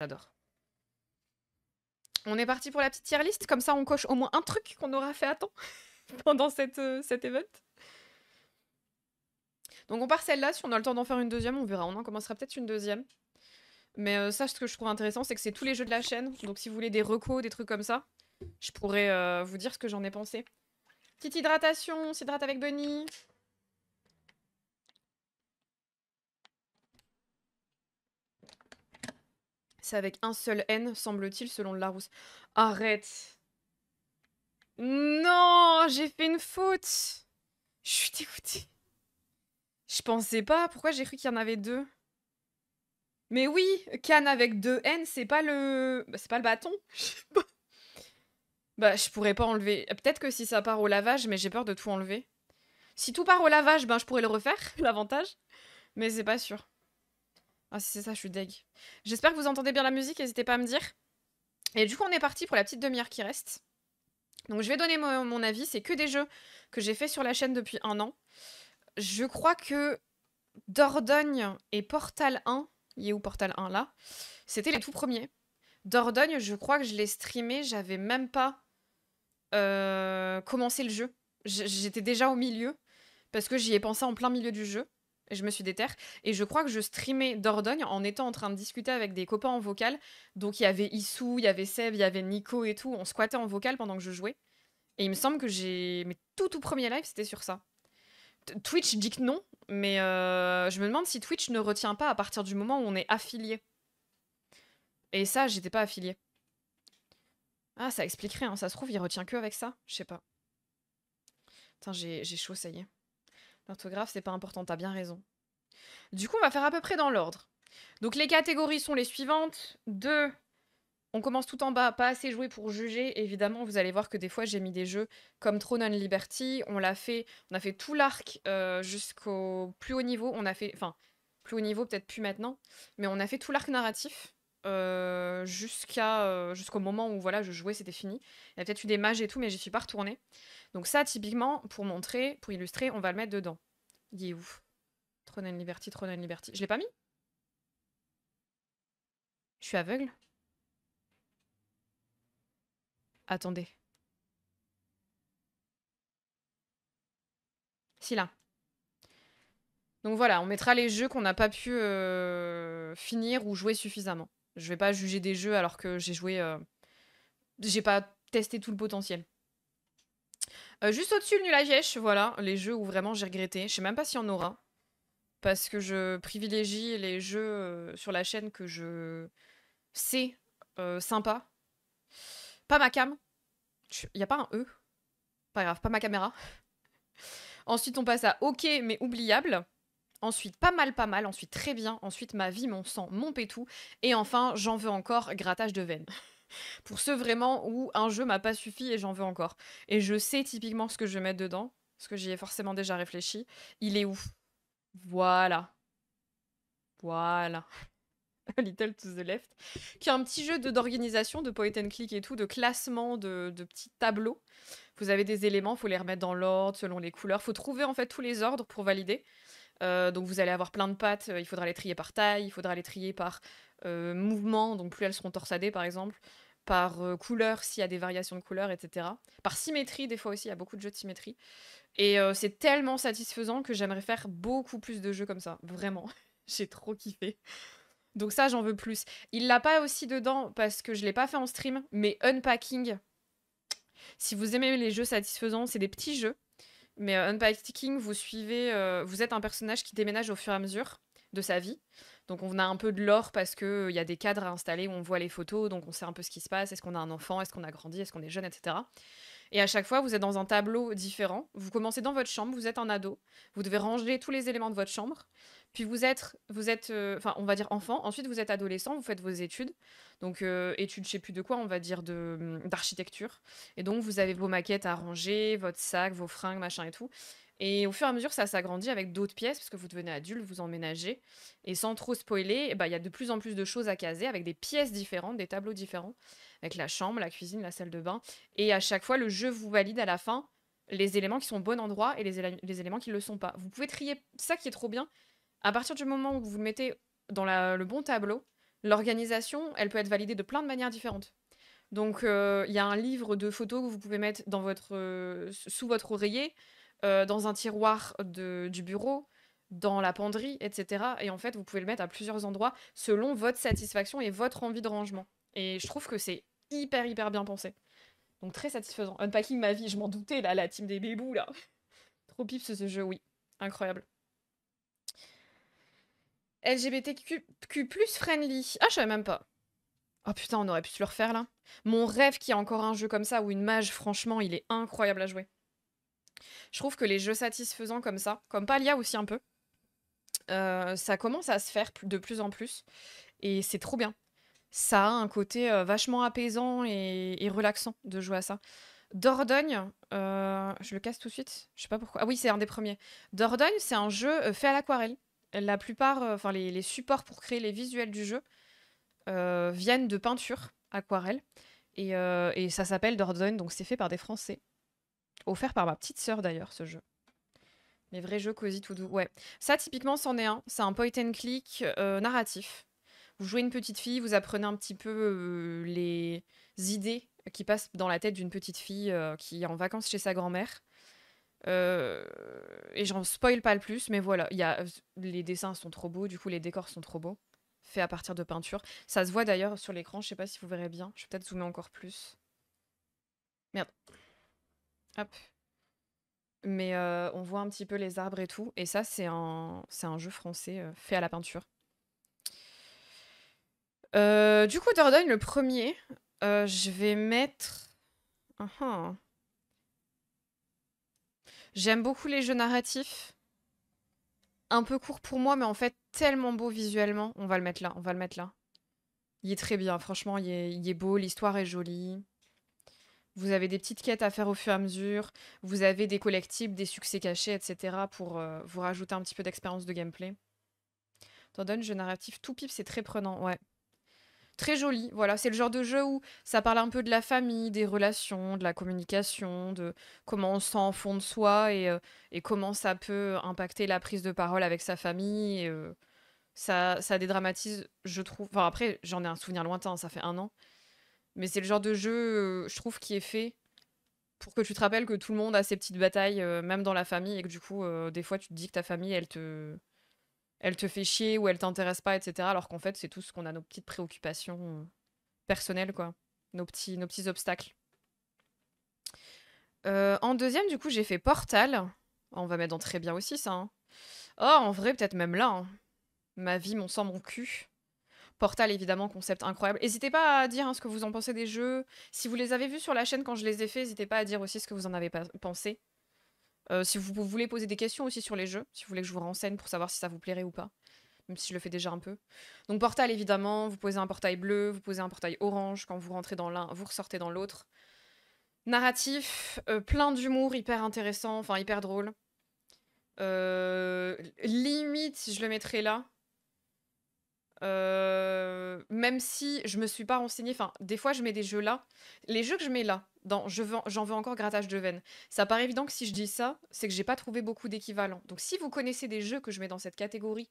J'adore. On est parti pour la petite tier list, comme ça on coche au moins un truc qu'on aura fait à temps pendant cet event. Donc on part celle-là, si on a le temps d'en faire une deuxième, on verra, on en commencera peut-être une deuxième. Mais ça, ce que je trouve intéressant, c'est que c'est tous les jeux de la chaîne, donc si vous voulez des recos, des trucs comme ça, je pourrais vous dire ce que j'en ai pensé. Petite hydratation, on s'hydrate avec Bunny. C'est avec un seul N, semble-t-il, selon le Larousse. Arrête. Non, j'ai fait une faute. Je suis dégoûtée. Je pensais pas. Pourquoi j'ai cru qu'il y en avait deux? Mais oui, canne avec deux N, c'est pas le... Bah, c'est pas le bâton. Je sais pas. Bah, je pourrais pas enlever. Peut-être que si ça part au lavage, mais j'ai peur de tout enlever. Si tout part au lavage, ben je pourrais le refaire, l'avantage. Mais c'est pas sûr. Ah, si c'est ça, je suis deg. J'espère que vous entendez bien la musique, n'hésitez pas à me dire. Et du coup, on est parti pour la petite demi-heure qui reste. Donc je vais donner mon avis, c'est que des jeux que j'ai fait sur la chaîne depuis 1 an. Je crois que Dordogne et Portal 1, il est où Portal 1 là? C'était les tout premiers. Dordogne, je crois que je l'ai streamé, j'avais même pas commencé le jeu. J'étais déjà au milieu, parce que j'y ai pensé en plein milieu du jeu, et je me suis déterre. Et je crois que je streamais Dordogne en étant en train de discuter avec des copains en vocal. Donc il y avait Issou, il y avait Seb, il y avait Nico et tout, on squattait en vocal pendant que je jouais. Et il me semble que j'ai... Mes tout premiers lives, c'était sur ça. Twitch dit que non, mais je me demande si Twitch ne retient pas à partir du moment où on est affilié. Et ça, j'étais pas affilié. Ah, ça expliquerait, hein. Ça se trouve, il retient que avec ça. Je sais pas. Putain, j'ai chaud, ça y est. L'orthographe, c'est pas important, t'as bien raison. Du coup, on va faire à peu près dans l'ordre. Donc les catégories sont les suivantes. 2, on commence tout en bas, pas assez joué pour juger. Évidemment, vous allez voir que des fois, j'ai mis des jeux comme Throne and Liberty. On a fait tout l'arc jusqu'au plus haut niveau. On a fait, enfin, plus haut niveau, peut-être plus maintenant, mais on a fait tout l'arc narratif jusqu'au moment où voilà, je jouais, c'était fini. Il y a peut-être eu des mages et tout, mais j'y suis pas retournée. Donc ça, typiquement, pour montrer, pour illustrer, on va le mettre dedans. Il est où? Throne and Liberty, Throne and Liberty. Je l'ai pas mis? Je suis aveugle? Attendez. Si, là. Donc voilà, on mettra les jeux qu'on n'a pas pu finir ou jouer suffisamment. Je vais pas juger des jeux alors que j'ai joué... j'ai pas testé tout le potentiel. Juste au-dessus, le nul à Giesch, voilà, les jeux où vraiment j'ai regretté. Je sais même pas s'il y en aura. Parce que je privilégie les jeux sur la chaîne que je sais sympa. Pas ma cam. Y a pas un E. Pas grave, pas ma caméra. Ensuite, on passe à OK, mais oubliable. Ensuite, pas mal. Ensuite, très bien. Ensuite, ma vie, mon sang, mon pétou. Et enfin, j'en veux encore, grattage de veine. Pour ceux vraiment où un jeu m'a pas suffi et j'en veux encore. Et je sais typiquement ce que je vais mettre dedans, parce que j'y ai forcément déjà réfléchi. Il est où? Voilà. Voilà. A Little to the Left. Qui est un petit jeu d'organisation, de point and click et tout, de classement, de petits tableaux. Vous avez des éléments, faut les remettre dans l'ordre, selon les couleurs. Faut trouver en fait tous les ordres pour valider. Donc vous allez avoir plein de pattes, il faudra les trier par taille, il faudra les trier par mouvement, donc plus elles seront torsadées par exemple, par couleur s'il y a des variations de couleurs, etc. Par symétrie, des fois aussi, il y a beaucoup de jeux de symétrie. Et c'est tellement satisfaisant que j'aimerais faire beaucoup plus de jeux comme ça, vraiment. J'ai trop kiffé. Donc ça, j'en veux plus. Il l'a pas aussi dedans parce que je l'ai pas fait en stream, mais Unpacking, si vous aimez les jeux satisfaisants, c'est des petits jeux. Mais Unpacking, vous suivez, vous êtes un personnage qui déménage au fur et à mesure de sa vie. Donc on a un peu de lore parce que il y a des cadres à installer où on voit les photos, donc on sait un peu ce qui se passe. Est-ce qu'on a un enfant? Est-ce qu'on a grandi? Est-ce qu'on est jeune? Etc. Et à chaque fois, vous êtes dans un tableau différent. Vous commencez dans votre chambre, vous êtes un ado. Vous devez ranger tous les éléments de votre chambre. Puis vous êtes enfin, on va dire enfant. Ensuite, vous êtes adolescent, vous faites vos études. Donc, études, je sais plus de quoi, on va dire d'architecture. Et donc, vous avez vos maquettes à ranger, votre sac, vos fringues, machin et tout. Et au fur et à mesure, ça s'agrandit avec d'autres pièces, parce que vous devenez adulte, vous emménagez. Et sans trop spoiler, bah, y a de plus en plus de choses à caser, avec des pièces différentes, des tableaux différents, avec la chambre, la cuisine, la salle de bain. Et à chaque fois, le jeu vous valide à la fin les éléments qui sont au bon endroit et les éléments qui ne le sont pas. Vous pouvez trier, ça qui est trop bien, à partir du moment où vous le mettez dans le bon tableau, l'organisation, elle peut être validée de plein de manières différentes. Donc, il y a un livre de photos que vous pouvez mettre dans sous votre oreiller, dans un tiroir du bureau, dans la penderie, etc. Et en fait, vous pouvez le mettre à plusieurs endroits selon votre satisfaction et votre envie de rangement. Et je trouve que c'est hyper, hyper bien pensé. Donc, très satisfaisant. Unpacking ma vie, je m'en doutais, là, la team des bébous, là. Trop pips ce jeu, oui. Incroyable. LGBTQ+ friendly. Ah, je savais même pas. Oh putain, on aurait pu se le refaire là. Mon rêve qu'il y a encore un jeu comme ça où une mage, franchement, il est incroyable à jouer. Je trouve que les jeux satisfaisants comme ça, comme Palia aussi un peu, ça commence à se faire de plus en plus. Et c'est trop bien. Ça a un côté vachement apaisant et relaxant de jouer à ça. Dordogne, je le casse tout de suite, je sais pas pourquoi. Ah oui, c'est un des premiers. Dordogne, c'est un jeu fait à l'aquarelle. La plupart, enfin les supports pour créer les visuels du jeu viennent de peinture aquarelle. Et ça s'appelle Dordogne, donc c'est fait par des Français. Offert par ma petite sœur d'ailleurs, ce jeu. Les vrais jeux cosy tout doux. Ouais. Ça, typiquement, c'en est un. C'est un point and click narratif. Vous jouez une petite fille, vous apprenez un petit peu les idées qui passent dans la tête d'une petite fille qui est en vacances chez sa grand-mère. Et j'en spoil pas le plus, mais voilà. Les dessins sont trop beaux, du coup, les décors sont trop beaux. Fait à partir de peinture. Ça se voit d'ailleurs sur l'écran, je sais pas si vous verrez bien. Je vais peut-être zoomer encore plus. Merde. Hop. Mais on voit un petit peu les arbres et tout. Et ça, c'est un jeu français fait à la peinture. Du coup, Dordogne, le premier, je vais mettre... J'aime beaucoup les jeux narratifs. Un peu court pour moi, mais en fait, tellement beau visuellement. On va le mettre là, on va le mettre là. Il est très bien, franchement, il est beau, l'histoire est jolie. Vous avez des petites quêtes à faire au fur et à mesure. Vous avez des collectibles, des succès cachés, etc. pour vous rajouter un petit peu d'expérience de gameplay. Dordogne, jeu narratif tout pipe, c'est très prenant, ouais. Très joli, voilà, c'est le genre de jeu où ça parle un peu de la famille, des relations, de la communication, de comment on se sent en fond de soi et comment ça peut impacter la prise de parole avec sa famille. Ça dédramatise, je trouve. Enfin, après, j'en ai un souvenir lointain, ça fait 1 an. Mais c'est le genre de jeu, je trouve, qui est fait pour que tu te rappelles que tout le monde a ses petites batailles, même dans la famille, et que du coup, des fois, tu te dis que ta famille, elle te fait chier ou elle t'intéresse pas, etc. Alors qu'en fait, c'est tout ce qu'on a nos petites préoccupations personnelles, quoi. Nos petits obstacles. En deuxième, du coup, j'ai fait Portal. Oh, on va mettre dans très bien aussi, ça. Hein. Oh, en vrai, peut-être même là. Hein. Ma vie, mon sang, mon cul. Portal, évidemment, concept incroyable. N'hésitez pas à dire hein, ce que vous en pensez des jeux. Si vous les avez vus sur la chaîne quand je les ai faits, n'hésitez pas à dire aussi ce que vous en avez pensé. Si vous voulez poser des questions aussi sur les jeux, si vous voulez que je vous renseigne pour savoir si ça vous plairait ou pas. Même si je le fais déjà un peu. Donc Portal, évidemment, vous posez un portail bleu, vous posez un portail orange. Quand vous rentrez dans l'un, vous ressortez dans l'autre. Narratif, plein d'humour, hyper intéressant, enfin hyper drôle. Limite, je le mettrais là. Même si je me suis pas renseignée, enfin, des fois je mets des jeux là. Les jeux que je mets là, dans j'en veux encore grattage de veine. Ça paraît évident que si je dis ça, c'est que j'ai pas trouvé beaucoup d'équivalents. Donc si vous connaissez des jeux que je mets dans cette catégorie,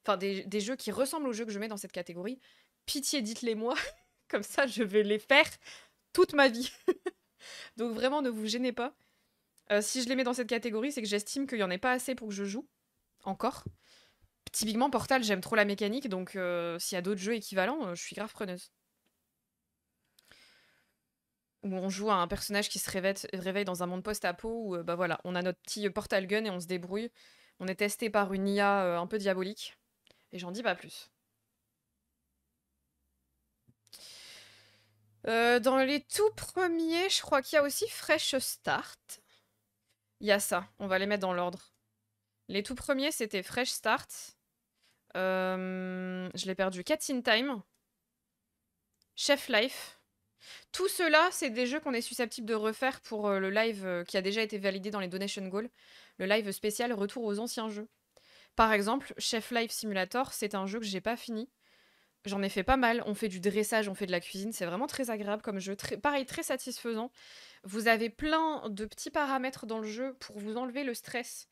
enfin des jeux qui ressemblent aux jeux que je mets dans cette catégorie, pitié dites-les moi, comme ça je vais les faire toute ma vie. Donc vraiment ne vous gênez pas. Si je les mets dans cette catégorie, c'est que j'estime qu'il y en ait pas assez pour que je joue, encore. Typiquement, Portal, j'aime trop la mécanique, donc s'il y a d'autres jeux équivalents, je suis grave preneuse. Où on joue à un personnage qui se réveille dans un monde post-apo, où bah voilà, on a notre petit portal gun et on se débrouille. On est testé par une IA un peu diabolique. Et j'en dis pas plus. Dans les tout premiers, je crois qu'il y a aussi Fresh Start. Il y a ça, on va les mettre dans l'ordre. Les tout premiers, c'était Fresh Start. Je l'ai perdu. Cats in Time. Chef Life. Tout cela, c'est des jeux qu'on est susceptible de refaire pour le live qui a déjà été validé dans les donation goals. Le live spécial Retour aux anciens jeux. Par exemple, Chef Life Simulator, c'est un jeu que j'ai pas fini. J'en ai fait pas mal. On fait du dressage, on fait de la cuisine. C'est vraiment très agréable comme jeu. Pareil, très satisfaisant. Vous avez plein de petits paramètres dans le jeu pour vous enlever le stress.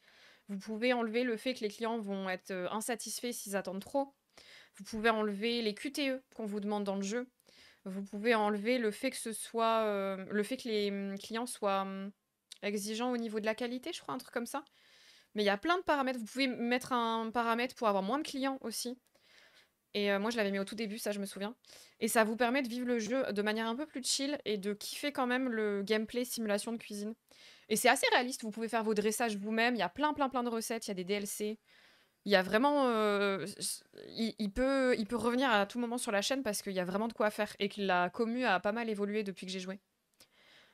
Vous pouvez enlever le fait que les clients vont être insatisfaits s'ils attendent trop. Vous pouvez enlever les QTE qu'on vous demande dans le jeu. Vous pouvez enlever le fait que ce soit, le fait que les clients soient exigeants au niveau de la qualité, je crois, un truc comme ça. Mais il y a plein de paramètres. Vous pouvez mettre un paramètre pour avoir moins de clients aussi. Et moi, je l'avais mis au tout début, ça, je me souviens. Et ça vous permet de vivre le jeu de manière un peu plus chill et de kiffer quand même le gameplay simulation de cuisine. Et c'est assez réaliste, vous pouvez faire vos dressages vous-même. Il y a plein, plein, plein de recettes, il y a des DLC. Il y a vraiment. Il peut revenir à tout moment sur la chaîne parce qu'il y a vraiment de quoi faire et que la commu a pas mal évolué depuis que j'ai joué.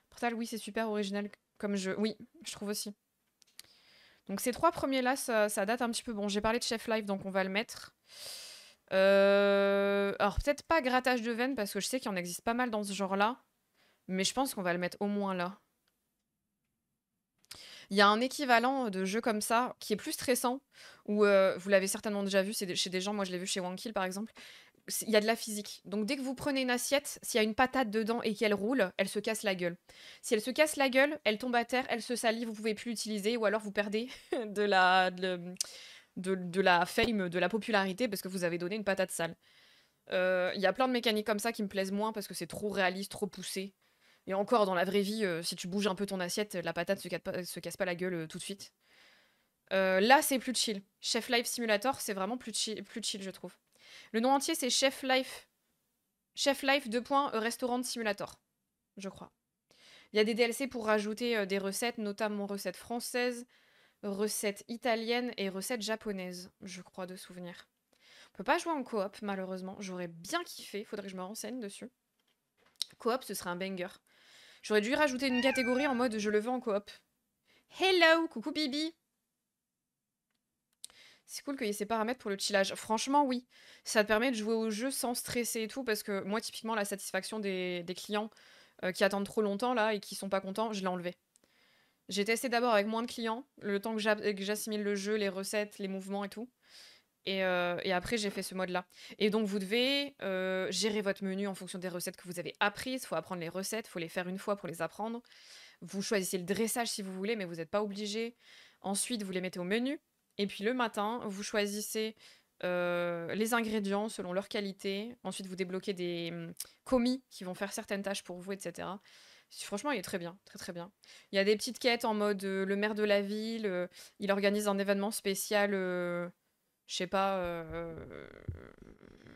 Portal, oui, c'est super original comme jeu. Oui, je trouve aussi. Donc ces 3 premiers-là, ça date un petit peu. Bon, j'ai parlé de Chef Life, donc on va le mettre. Alors peut-être pas grattage de veine parce que je sais qu'il en existe pas mal dans ce genre-là. Mais je pense qu'on va le mettre au moins là. Il y a un équivalent de jeu comme ça qui est plus stressant, où vous l'avez certainement déjà vu, c'est chez des gens, moi je l'ai vu chez Wankill par exemple. Il y a de la physique. Donc dès que vous prenez une assiette, s'il y a une patate dedans et qu'elle roule, elle se casse la gueule. Si elle se casse la gueule, elle tombe à terre, elle se salit, vous pouvez plus l'utiliser, ou alors vous perdez de la fame, de la popularité parce que vous avez donné une patate sale. Il y a plein de mécaniques comme ça qui me plaisent moins parce que c'est trop réaliste, trop poussé. Et encore, dans la vraie vie, si tu bouges un peu ton assiette, la patate se casse pas la gueule tout de suite. Là, c'est plus chill. Chef Life Simulator, c'est vraiment plus chill, je trouve. Le nom entier, c'est Chef Life 2. Restaurant Simulator, je crois. Il y a des DLC pour rajouter des recettes, notamment recettes françaises, recettes italiennes et recettes japonaises, je crois de souvenir. On peut pas jouer en coop, malheureusement. J'aurais bien kiffé, faudrait que je me renseigne dessus. Coop, ce serait un banger. J'aurais dû rajouter une catégorie en mode je le veux en coop. Hello, coucou Bibi. C'est cool qu'il y ait ces paramètres pour le chillage. Franchement, oui. Ça te permet de jouer au jeu sans stresser et tout, parce que moi, typiquement, la satisfaction des clients qui attendent trop longtemps là et qui sont pas contents, je l'ai enlevé. J'ai testé d'abord avec moins de clients, le temps que j'assimile le jeu, les recettes, les mouvements et tout. Et après, j'ai fait ce mode-là. Et donc, vous devez gérer votre menu en fonction des recettes que vous avez apprises. Il faut apprendre les recettes, il faut les faire une fois pour les apprendre. Vous choisissez le dressage si vous voulez, mais vous n'êtes pas obligé. Ensuite, vous les mettez au menu. Et puis le matin, vous choisissez les ingrédients selon leur qualité. Ensuite, vous débloquez des commis qui vont faire certaines tâches pour vous, etc. Franchement, il est très bien, très très bien. Il y a des petites quêtes en mode le maire de la ville, il organise un événement spécial, je sais pas,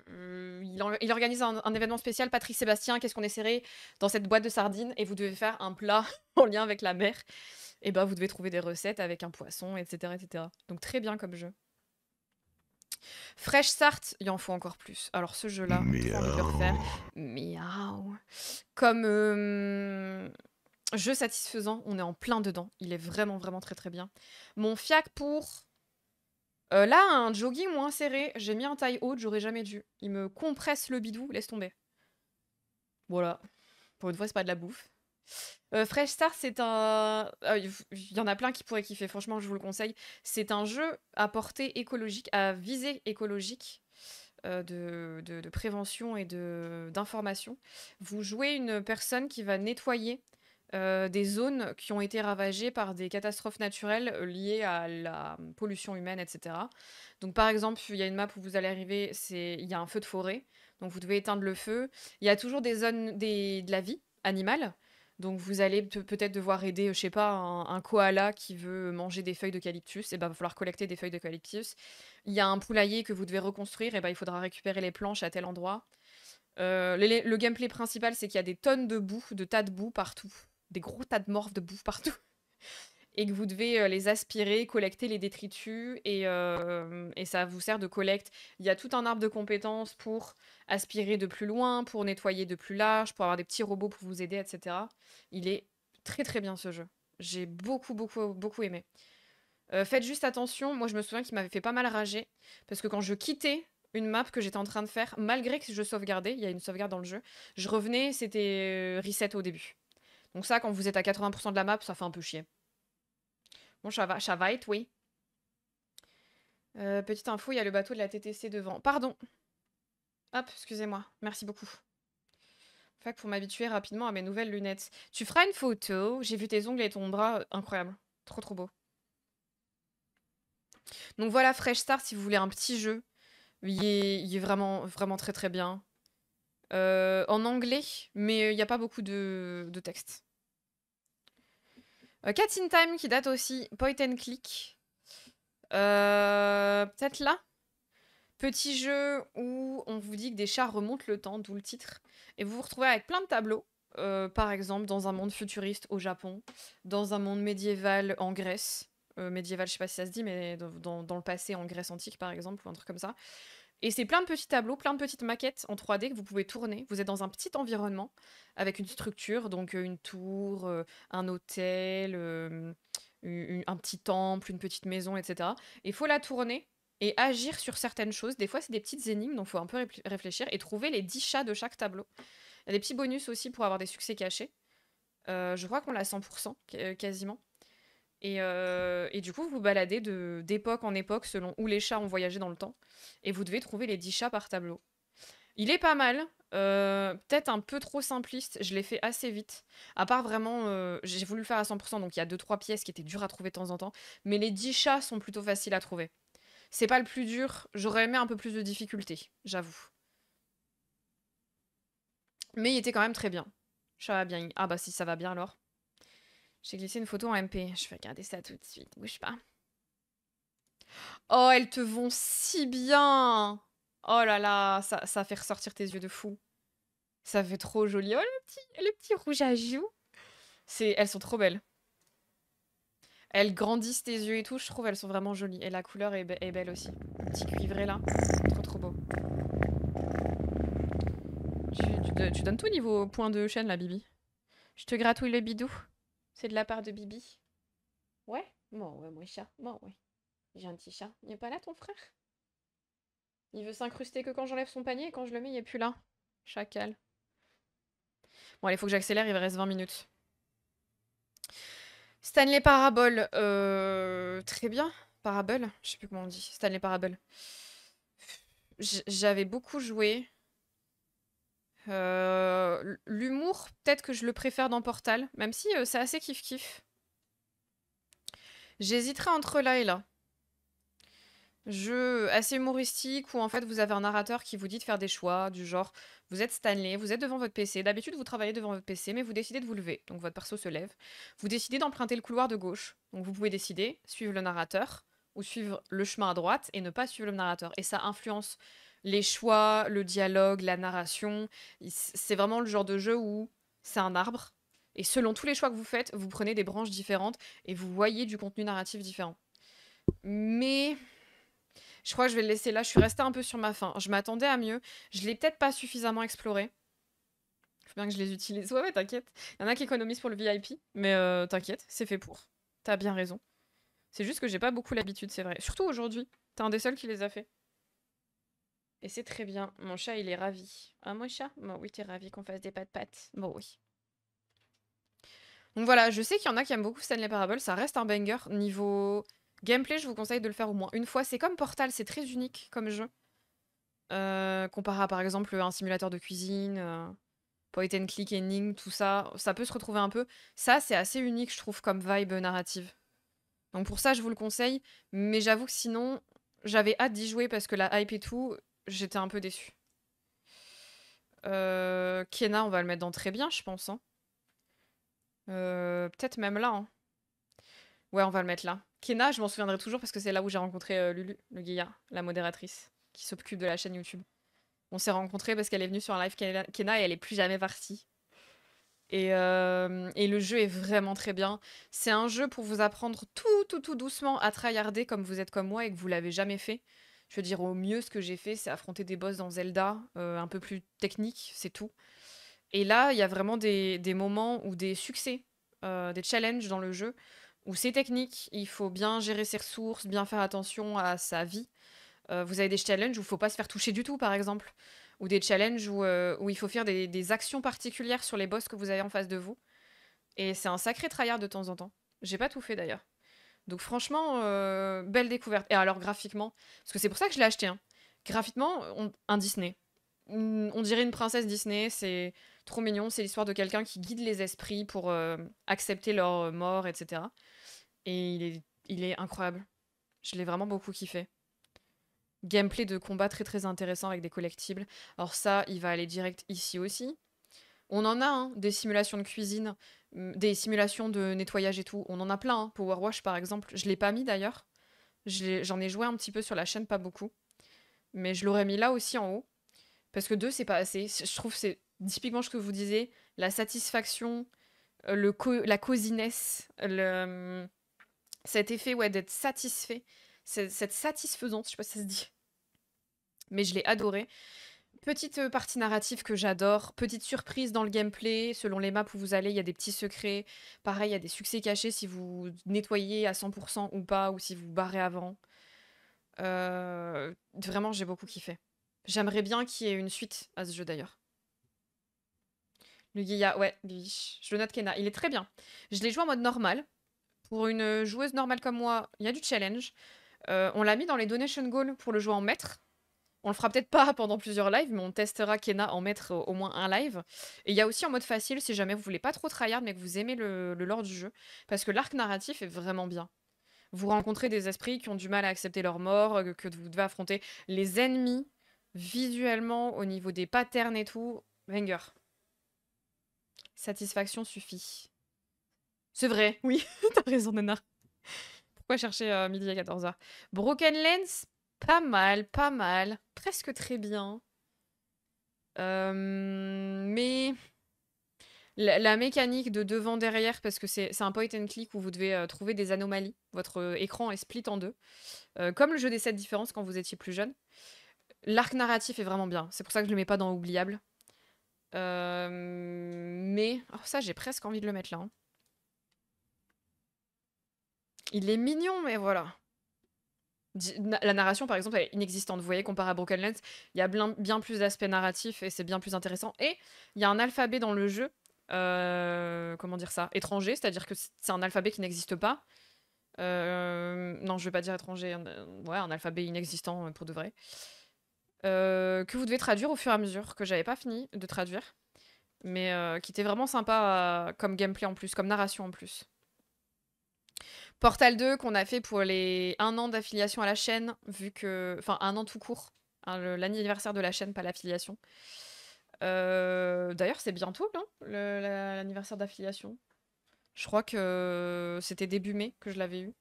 il organise un événement spécial, Patrick Sébastien, qu'est-ce qu'on essaierait dans cette boîte de sardines et vous devez faire un plat en lien avec la mer. Et bah vous devez trouver des recettes avec un poisson, etc. etc. Donc très bien comme jeu. Fresh Start, il en faut encore plus. Alors ce jeu-là, trop envie de le refaire. Miaou. Comme jeu satisfaisant, on est en plein dedans. Il est vraiment, vraiment très très bien. Mon fiac pour... là, un jogging moins serré. J'ai mis un taille haute, j'aurais jamais dû. Il me compresse le bidou, laisse tomber. Voilà. Pour une fois, c'est pas de la bouffe. Fresh Start, c'est un... Il y en a plein qui pourraient kiffer, franchement, je vous le conseille. C'est un jeu à portée écologique, à visée écologique, de prévention et d'information. Vous jouez une personne qui va nettoyer des zones qui ont été ravagées par des catastrophes naturelles liées à la pollution humaine, etc. Donc par exemple, il y a une map où vous allez arriver, il y a un feu de forêt, donc vous devez éteindre le feu. Il y a toujours des zones de la vie animale. Donc vous allez peut-être devoir aider, je sais pas, un koala qui veut manger des feuilles d'eucalyptus, et ben il va falloir collecter des feuilles d'eucalyptus. Il y a un poulailler que vous devez reconstruire, et ben il faudra récupérer les planches à tel endroit. Le gameplay principal, c'est qu'il y a des tonnes de boue, de tas de boue partout. Des gros tas de morphes de boue partout. Et que vous devez les aspirer, collecter les détritus, et ça vous sert de collecte. Il y a tout un arbre de compétences pour aspirer de plus loin, pour nettoyer de plus large, pour avoir des petits robots pour vous aider, etc. Il est très très bien ce jeu. J'ai beaucoup beaucoup beaucoup aimé. Faites juste attention, moi je me souviens qu'il m'avait fait pas mal rager, parce que quand je quittais une map que j'étais en train de faire, malgré que je sauvegardais, il y a une sauvegarde dans le jeu, je revenais, c'était reset au début. Donc ça, quand vous êtes à 80% de la map, ça fait un peu chier. Bon, ça va être, oui. Petite info, il y a le bateau de la TTC devant. Pardon. Hop, excusez-moi. Merci beaucoup. Fac pour m'habituer rapidement à mes nouvelles lunettes. Tu feras une photo. J'ai vu tes ongles et ton bras. Incroyable. Trop trop beau. Donc voilà, Fresh Start, si vous voulez un petit jeu. Il est vraiment, vraiment très très bien. En anglais, mais il n'y a pas beaucoup de texte. Cat in Time qui date aussi, point and click. Peut-être là. Petit jeu où on vous dit que des chats remontent le temps, d'où le titre. Et vous vous retrouvez avec plein de tableaux. Par exemple, dans un monde futuriste au Japon, dans un monde médiéval en Grèce. Médiéval, je sais pas si ça se dit, mais dans le passé en Grèce antique, par exemple, ou un truc comme ça. Et c'est plein de petits tableaux, plein de petites maquettes en 3D que vous pouvez tourner. Vous êtes dans un petit environnement avec une structure, donc une tour, un hôtel, un petit temple, une petite maison, etc. Et il faut la tourner et agir sur certaines choses. Des fois, c'est des petites énigmes, donc il faut un peu réfléchir et trouver les 10 chats de chaque tableau. Il y a des petits bonus aussi pour avoir des succès cachés. Je crois qu'on l'a à 100%, quasiment. Et du coup, vous vous baladez d'époque en époque selon où les chats ont voyagé dans le temps. Et vous devez trouver les 10 chats par tableau. Il est pas mal. Peut-être un peu trop simpliste. Je l'ai fait assez vite. À part vraiment, j'ai voulu le faire à 100%, donc il y a deux trois pièces qui étaient dures à trouver de temps en temps. Mais les 10 chats sont plutôt faciles à trouver. C'est pas le plus dur. J'aurais aimé un peu plus de difficulté, j'avoue. Mais il était quand même très bien. Ça va bien. Ah bah si ça va bien alors. J'ai glissé une photo en MP. Je vais regarder ça tout de suite. Bouge pas. Oh, elles te vont si bien! Oh là là, ça fait ressortir tes yeux de fou. Ça fait trop joli. Oh, le petit rouge à joues. Elles sont trop belles. Elles grandissent tes yeux et tout, je trouve, elles sont vraiment jolies. Et la couleur est belle aussi. Le petit cuivré là. Trop trop beau. Tu donnes tout niveau point de chaîne là, Bibi. Je te gratouille le bidou. C'est de la part de Bibi. Ouais? Bon, ouais, moi, chat. Bon, ouais. J'ai un petit chat. Il est pas là, ton frère? Il veut s'incruster que quand j'enlève son panier et quand je le mets, il est plus là. Chacal. Bon, allez, faut que j'accélère, il me reste 20 minutes. Stanley Parable, très bien. Parable, je sais plus comment on dit. Stanley Parable. J'avais beaucoup joué. L'humour, peut-être que je le préfère dans Portal, même si c'est assez kiff-kiff. J'hésiterais entre là et là. Jeu assez humoristique où en fait vous avez un narrateur qui vous dit de faire des choix du genre vous êtes Stanley, vous êtes devant votre PC. D'habitude vous travaillez devant votre PC mais vous décidez de vous lever. Donc votre perso se lève. Vous décidez d'emprunter le couloir de gauche. Donc vous pouvez décider, suivre le narrateur ou suivre le chemin à droite et ne pas suivre le narrateur. Et ça influence les choix, le dialogue, la narration. C'est vraiment le genre de jeu où c'est un arbre. Et selon tous les choix que vous faites, vous prenez des branches différentes et vous voyez du contenu narratif différent. Mais je crois que je vais le laisser là. Je suis restée un peu sur ma faim. Je m'attendais à mieux. Je l'ai peut-être pas suffisamment exploré. Faut bien que je les utilise. Ouais, ouais, t'inquiète. Il y en a qui économisent pour le VIP, mais t'inquiète, c'est fait pour. T'as bien raison. C'est juste que j'ai pas beaucoup l'habitude, c'est vrai. Surtout aujourd'hui. T'es un des seuls qui les a fait. Et c'est très bien. Mon chat, il est ravi. Ah, mon chat? Bon, oui, t'es ravi qu'on fasse des pattes. Bon, oui. Donc voilà, je sais qu'il y en a qui aiment beaucoup Stanley Parable. Ça reste un banger. Niveau gameplay, je vous conseille de le faire au moins une fois. C'est comme Portal, c'est très unique comme jeu. Comparé à par exemple un simulateur de cuisine, point and click, énigme, tout ça, ça peut se retrouver un peu. Ça, c'est assez unique, je trouve, comme vibe narrative. Donc pour ça, je vous le conseille. Mais j'avoue que sinon, j'avais hâte d'y jouer parce que la hype et tout, j'étais un peu déçue. Kena, on va le mettre dans très bien, je pense, hein. Peut-être même là, hein. Ouais, on va le mettre là. Kena, je m'en souviendrai toujours parce que c'est là où j'ai rencontré Lulu, le gaillard, la modératrice, qui s'occupe de la chaîne YouTube. On s'est rencontrés parce qu'elle est venue sur un live Kena et elle est plus jamais partie. Et le jeu est vraiment très bien. C'est un jeu pour vous apprendre tout doucement à tryharder comme vous êtes comme moi et que vous l'avez jamais fait. Je veux dire, au mieux, ce que j'ai fait, c'est affronter des boss dans Zelda, un peu plus technique, c'est tout. Et là, il y a vraiment des moments ou des succès, des challenges dans le jeu, où c'est technique, il faut bien gérer ses ressources, bien faire attention à sa vie. Vous avez des challenges où il faut pas se faire toucher du tout, par exemple. Ou des challenges où il faut faire des actions particulières sur les boss que vous avez en face de vous. Et c'est un sacré tryhard de temps en temps. J'ai pas tout fait d'ailleurs. Donc franchement, belle découverte. Et alors graphiquement, parce que c'est pour ça que je l'ai acheté, hein. Graphiquement, un Disney. On dirait une princesse Disney, c'est trop mignon. C'est l'histoire de quelqu'un qui guide les esprits pour accepter leur mort, etc. Et il est incroyable. Je l'ai vraiment beaucoup kiffé. Gameplay de combat très très intéressant avec des collectibles. Alors ça, il va aller direct ici aussi. On en a, hein, des simulations de cuisine, des simulations de nettoyage et tout. On en a plein, hein. Power Wash par exemple. Je l'ai pas mis d'ailleurs. J'en ai joué un petit peu sur la chaîne, pas beaucoup. Mais je l'aurais mis là aussi en haut. Parce que 2, c'est pas assez. Je trouve que c'est typiquement ce que vous disiez. La satisfaction, la cosiness, cet effet ouais, d'être satisfait. Cette satisfaisance, je sais pas si ça se dit. Mais je l'ai adoré. Petite partie narrative que j'adore. Petite surprise dans le gameplay. Selon les maps où vous allez, il y a des petits secrets. Pareil, il y a des succès cachés si vous nettoyez à 100% ou pas, ou si vous barrez avant. Vraiment, j'ai beaucoup kiffé. J'aimerais bien qu'il y ait une suite à ce jeu d'ailleurs. Le Guilla, ouais, lui, je le note Kena. Il est très bien. Je l'ai joué en mode normal. Pour une joueuse normale comme moi, il y a du challenge. On l'a mis dans les donation goals pour le jouer en maître. On le fera peut-être pas pendant plusieurs lives, mais on testera Kena en maître au moins un live. Et il y a aussi en mode facile si jamais vous voulez pas trop tryhard mais que vous aimez le lore du jeu. Parce que l'arc narratif est vraiment bien. Vous rencontrez des esprits qui ont du mal à accepter leur mort, que vous devez affronter. Les ennemis, visuellement, au niveau des patterns et tout, banger. Satisfaction suffit. C'est vrai, oui, t'as raison, Nana. Pourquoi chercher midi à 14h? Broken Lens, pas mal, pas mal. Presque très bien. Mais la mécanique de devant-derrière, parce que c'est un point and click où vous devez trouver des anomalies. Votre écran est split en deux. Comme le jeu des 7 différences quand vous étiez plus jeune. L'arc narratif est vraiment bien. C'est pour ça que je le mets pas dans oubliable. Mais oh, ça, j'ai presque envie de le mettre là, hein. Il est mignon, mais voilà. La narration, par exemple, elle est inexistante. Vous voyez, comparé à Broken Lens, il y a bien plus d'aspects narratifs et c'est bien plus intéressant. Et il y a un alphabet dans le jeu, comment dire ça, étranger, c'est-à-dire que c'est un alphabet qui n'existe pas. Non, je vais pas dire étranger, ouais, un alphabet inexistant pour de vrai. Que vous devez traduire au fur et à mesure, que j'avais pas fini de traduire, mais qui était vraiment sympa comme gameplay en plus, comme narration en plus. Portal 2 qu'on a fait pour les 1 an d'affiliation à la chaîne, vu que... Enfin, 1 an tout court, hein, l'anniversaire de la chaîne, pas l'affiliation. D'ailleurs, c'est bientôt, non, l'anniversaire d'affiliation. Je crois que c'était début mai que je l'avais eu.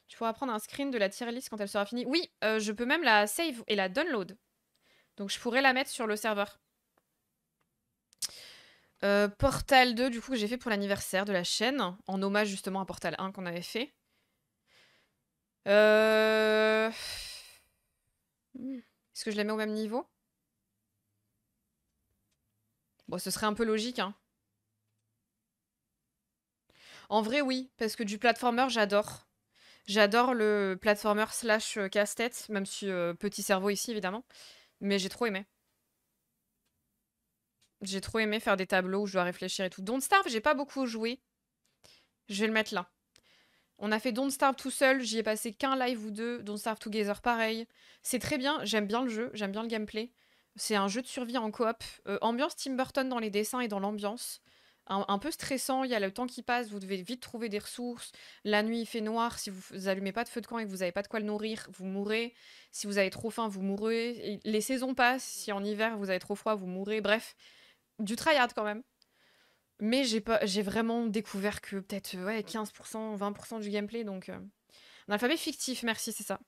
Tu pourras prendre un screen de la tier list quand elle sera finie. Oui, je peux même la save et la download. Donc je pourrais la mettre sur le serveur. Portal 2, du coup, que j'ai fait pour l'anniversaire de la chaîne, en hommage justement à Portal 1 qu'on avait fait. Est-ce que je les mets au même niveau? Bon, ce serait un peu logique, hein. En vrai, oui, parce que du platformer, j'adore. J'adore le platformer slash casse-tête, même si petit cerveau ici, évidemment. Mais j'ai trop aimé. J'ai trop aimé faire des tableaux où je dois réfléchir et tout. Don't Starve, j'ai pas beaucoup joué. Je vais le mettre là. On a fait Don't Starve tout seul, j'y ai passé qu'un live ou deux. Don't Starve Together, pareil. C'est très bien, j'aime bien le jeu, j'aime bien le gameplay. C'est un jeu de survie en coop. Ambiance Tim Burton dans les dessins et dans l'ambiance. Un peu stressant, il y a le temps qui passe, vous devez vite trouver des ressources. La nuit, il fait noir, si vous allumez pas de feu de camp et que vous n'avez pas de quoi le nourrir, vous mourrez. Si vous avez trop faim, vous mourrez. Et les saisons passent, si en hiver vous avez trop froid, vous mourrez. Bref, du tryhard quand même. Mais j'ai vraiment découvert que peut-être ouais, 15%, 20% du gameplay, donc... Un alphabet fictif, merci, c'est ça.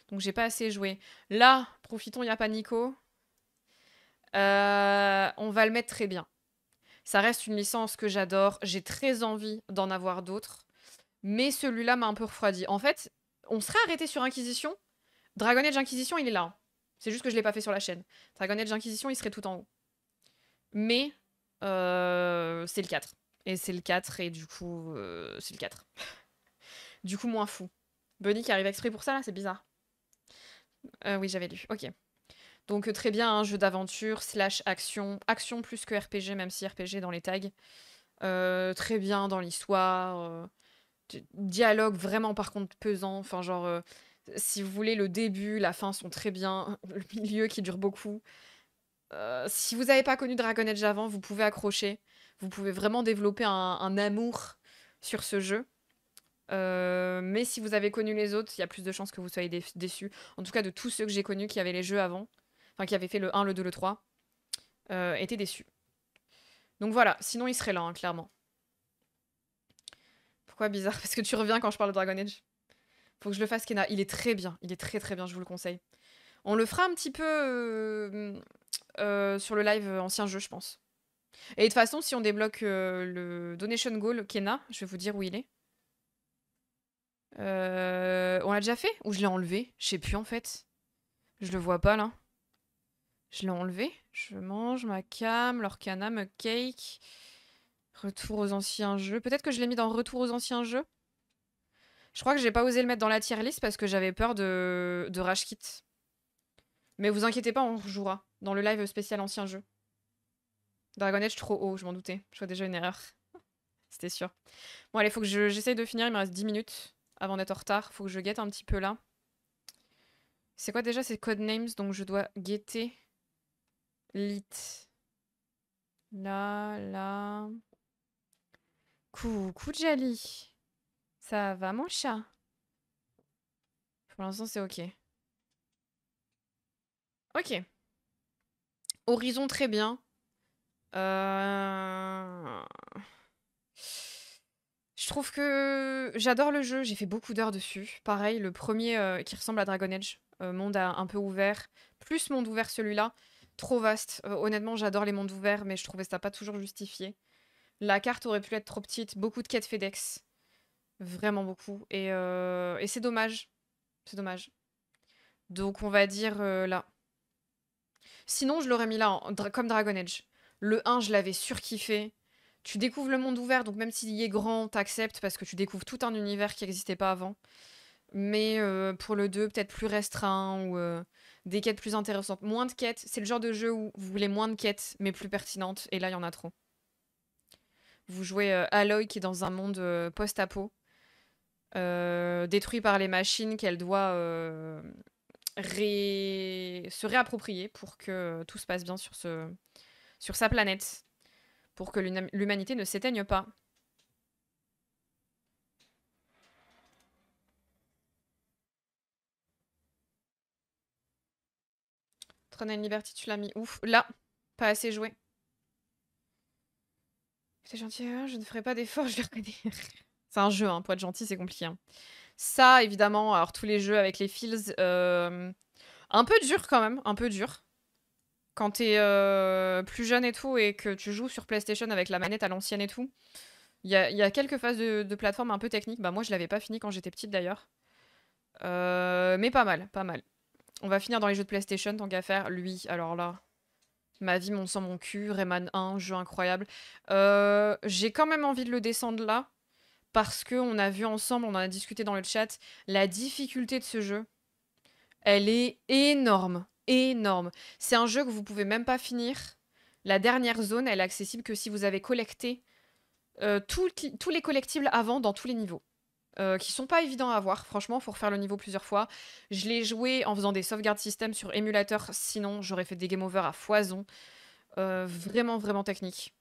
Donc j'ai pas assez joué. Là, profitons, il n'y a pas Nico. On va le mettre très bien. Ça reste une licence que j'adore. J'ai très envie d'en avoir d'autres. Mais celui-là m'a un peu refroidi. En fait, on serait arrêté sur Inquisition. Dragon Age Inquisition, il est là, hein. C'est juste que je l'ai pas fait sur la chaîne. Dragon Age Inquisition, il serait tout en haut. Mais c'est le 4. Et c'est le 4, et du coup, c'est le 4. Du coup, moins fou. Bunny qui arrive exprès pour ça, là, c'est bizarre. Oui, j'avais lu. Ok. Donc très bien, un jeu d'aventure, slash action. Action plus que RPG, même si RPG dans les tags. Très bien dans l'histoire. Dialogue vraiment par contre pesant. Enfin genre, si vous voulez, le début, la fin sont très bien. Le milieu qui dure beaucoup. Si vous n'avez pas connu Dragon Age avant, vous pouvez accrocher. Vous pouvez vraiment développer un amour sur ce jeu. Mais si vous avez connu les autres, il y a plus de chances que vous soyez déçus. En tout cas, de tous ceux que j'ai connus qui avaient les jeux avant, enfin qui avaient fait le 1, le 2, le 3, étaient déçus. Donc voilà, sinon il serait là, hein, clairement. Pourquoi bizarre? Parce que tu reviens quand je parle de Dragon Age. Faut que je le fasse, Kena. Il est très bien, il est très très bien, je vous le conseille. On le fera un petit peu sur le live ancien jeu, je pense. Et de toute façon, si on débloque le Donation Goal, Kena, je vais vous dire où il est. On l'a déjà fait? Ou je l'ai enlevé? Je sais plus en fait. Je le vois pas là. Je l'ai enlevé. Je mange ma cam, l'orcana, me cake. Retour aux anciens jeux. Peut-être que je l'ai mis dans Retour aux anciens jeux. Je crois que j'ai pas osé le mettre dans la tier list parce que j'avais peur de rage quit. Mais vous inquiétez pas, on rejouera dans le live spécial ancien jeu. Dragon Age trop haut, je m'en doutais. Je vois déjà une erreur. C'était sûr. Bon allez, faut que j'essaye de finir, il me reste 10 minutes avant d'être en retard. Faut que je guette un petit peu là. C'est quoi déjà ces codenames? Donc je dois guetter lit. Là. Coucou Jali. Ça va mon chat? Pour l'instant c'est ok. Ok. Horizon très bien. Je trouve que j'adore le jeu, j'ai fait beaucoup d'heures dessus. Pareil, le premier qui ressemble à Dragon Age, monde un peu ouvert. Plus monde ouvert celui-là, trop vaste. Honnêtement, j'adore les mondes ouverts, mais je trouvais ça pas toujours justifié. La carte aurait pu être trop petite, beaucoup de quêtes FedEx. Vraiment beaucoup. Et c'est dommage. C'est dommage. Donc on va dire là. Sinon, je l'aurais mis là, comme Dragon Age. Le 1, je l'avais surkiffé. Tu découvres le monde ouvert, donc même s'il est grand, t'acceptes parce que tu découvres tout un univers qui n'existait pas avant. Mais pour le 2, peut-être plus restreint ou des quêtes plus intéressantes. Moins de quêtes. C'est le genre de jeu où vous voulez moins de quêtes, mais plus pertinentes. Et là, il y en a trop. Vous jouez Aloy qui est dans un monde post-apo, détruit par les machines qu'elle doit se réapproprier pour que tout se passe bien sur sa planète. Pour que l'humanité ne s'éteigne pas. Throne and Liberty, tu l'as mis ouf. Là, pas assez joué. C'est gentil, je ne ferai pas d'effort, je vais reconnaître. C'est un jeu, hein, pour être gentil, c'est compliqué. Hein. Ça, évidemment, alors tous les jeux avec les feels, un peu dur quand même, un peu dur. Quand t'es plus jeune et tout, et que tu joues sur PlayStation avec la manette à l'ancienne et tout, il y a quelques phases de plateforme un peu techniques. Bah moi, je l'avais pas fini quand j'étais petite d'ailleurs. Mais pas mal, pas mal. On va finir dans les jeux de PlayStation, tant qu'à faire. Lui, alors là, ma vie, mon sang, mon cul, Rayman 1, jeu incroyable. J'ai quand même envie de le descendre là, parce qu'on a vu ensemble, on en a discuté dans le chat, la difficulté de ce jeu, elle est énorme, énorme. C'est un jeu que vous pouvez même pas finir. La dernière zone, elle est accessible que si vous avez collecté tous les collectibles avant dans tous les niveaux. Qui sont pas évidents à avoir, franchement, faut refaire le niveau plusieurs fois. Je l'ai joué en faisant des sauvegardes système sur émulateur, sinon j'aurais fait des game over à foison. Vraiment, vraiment technique.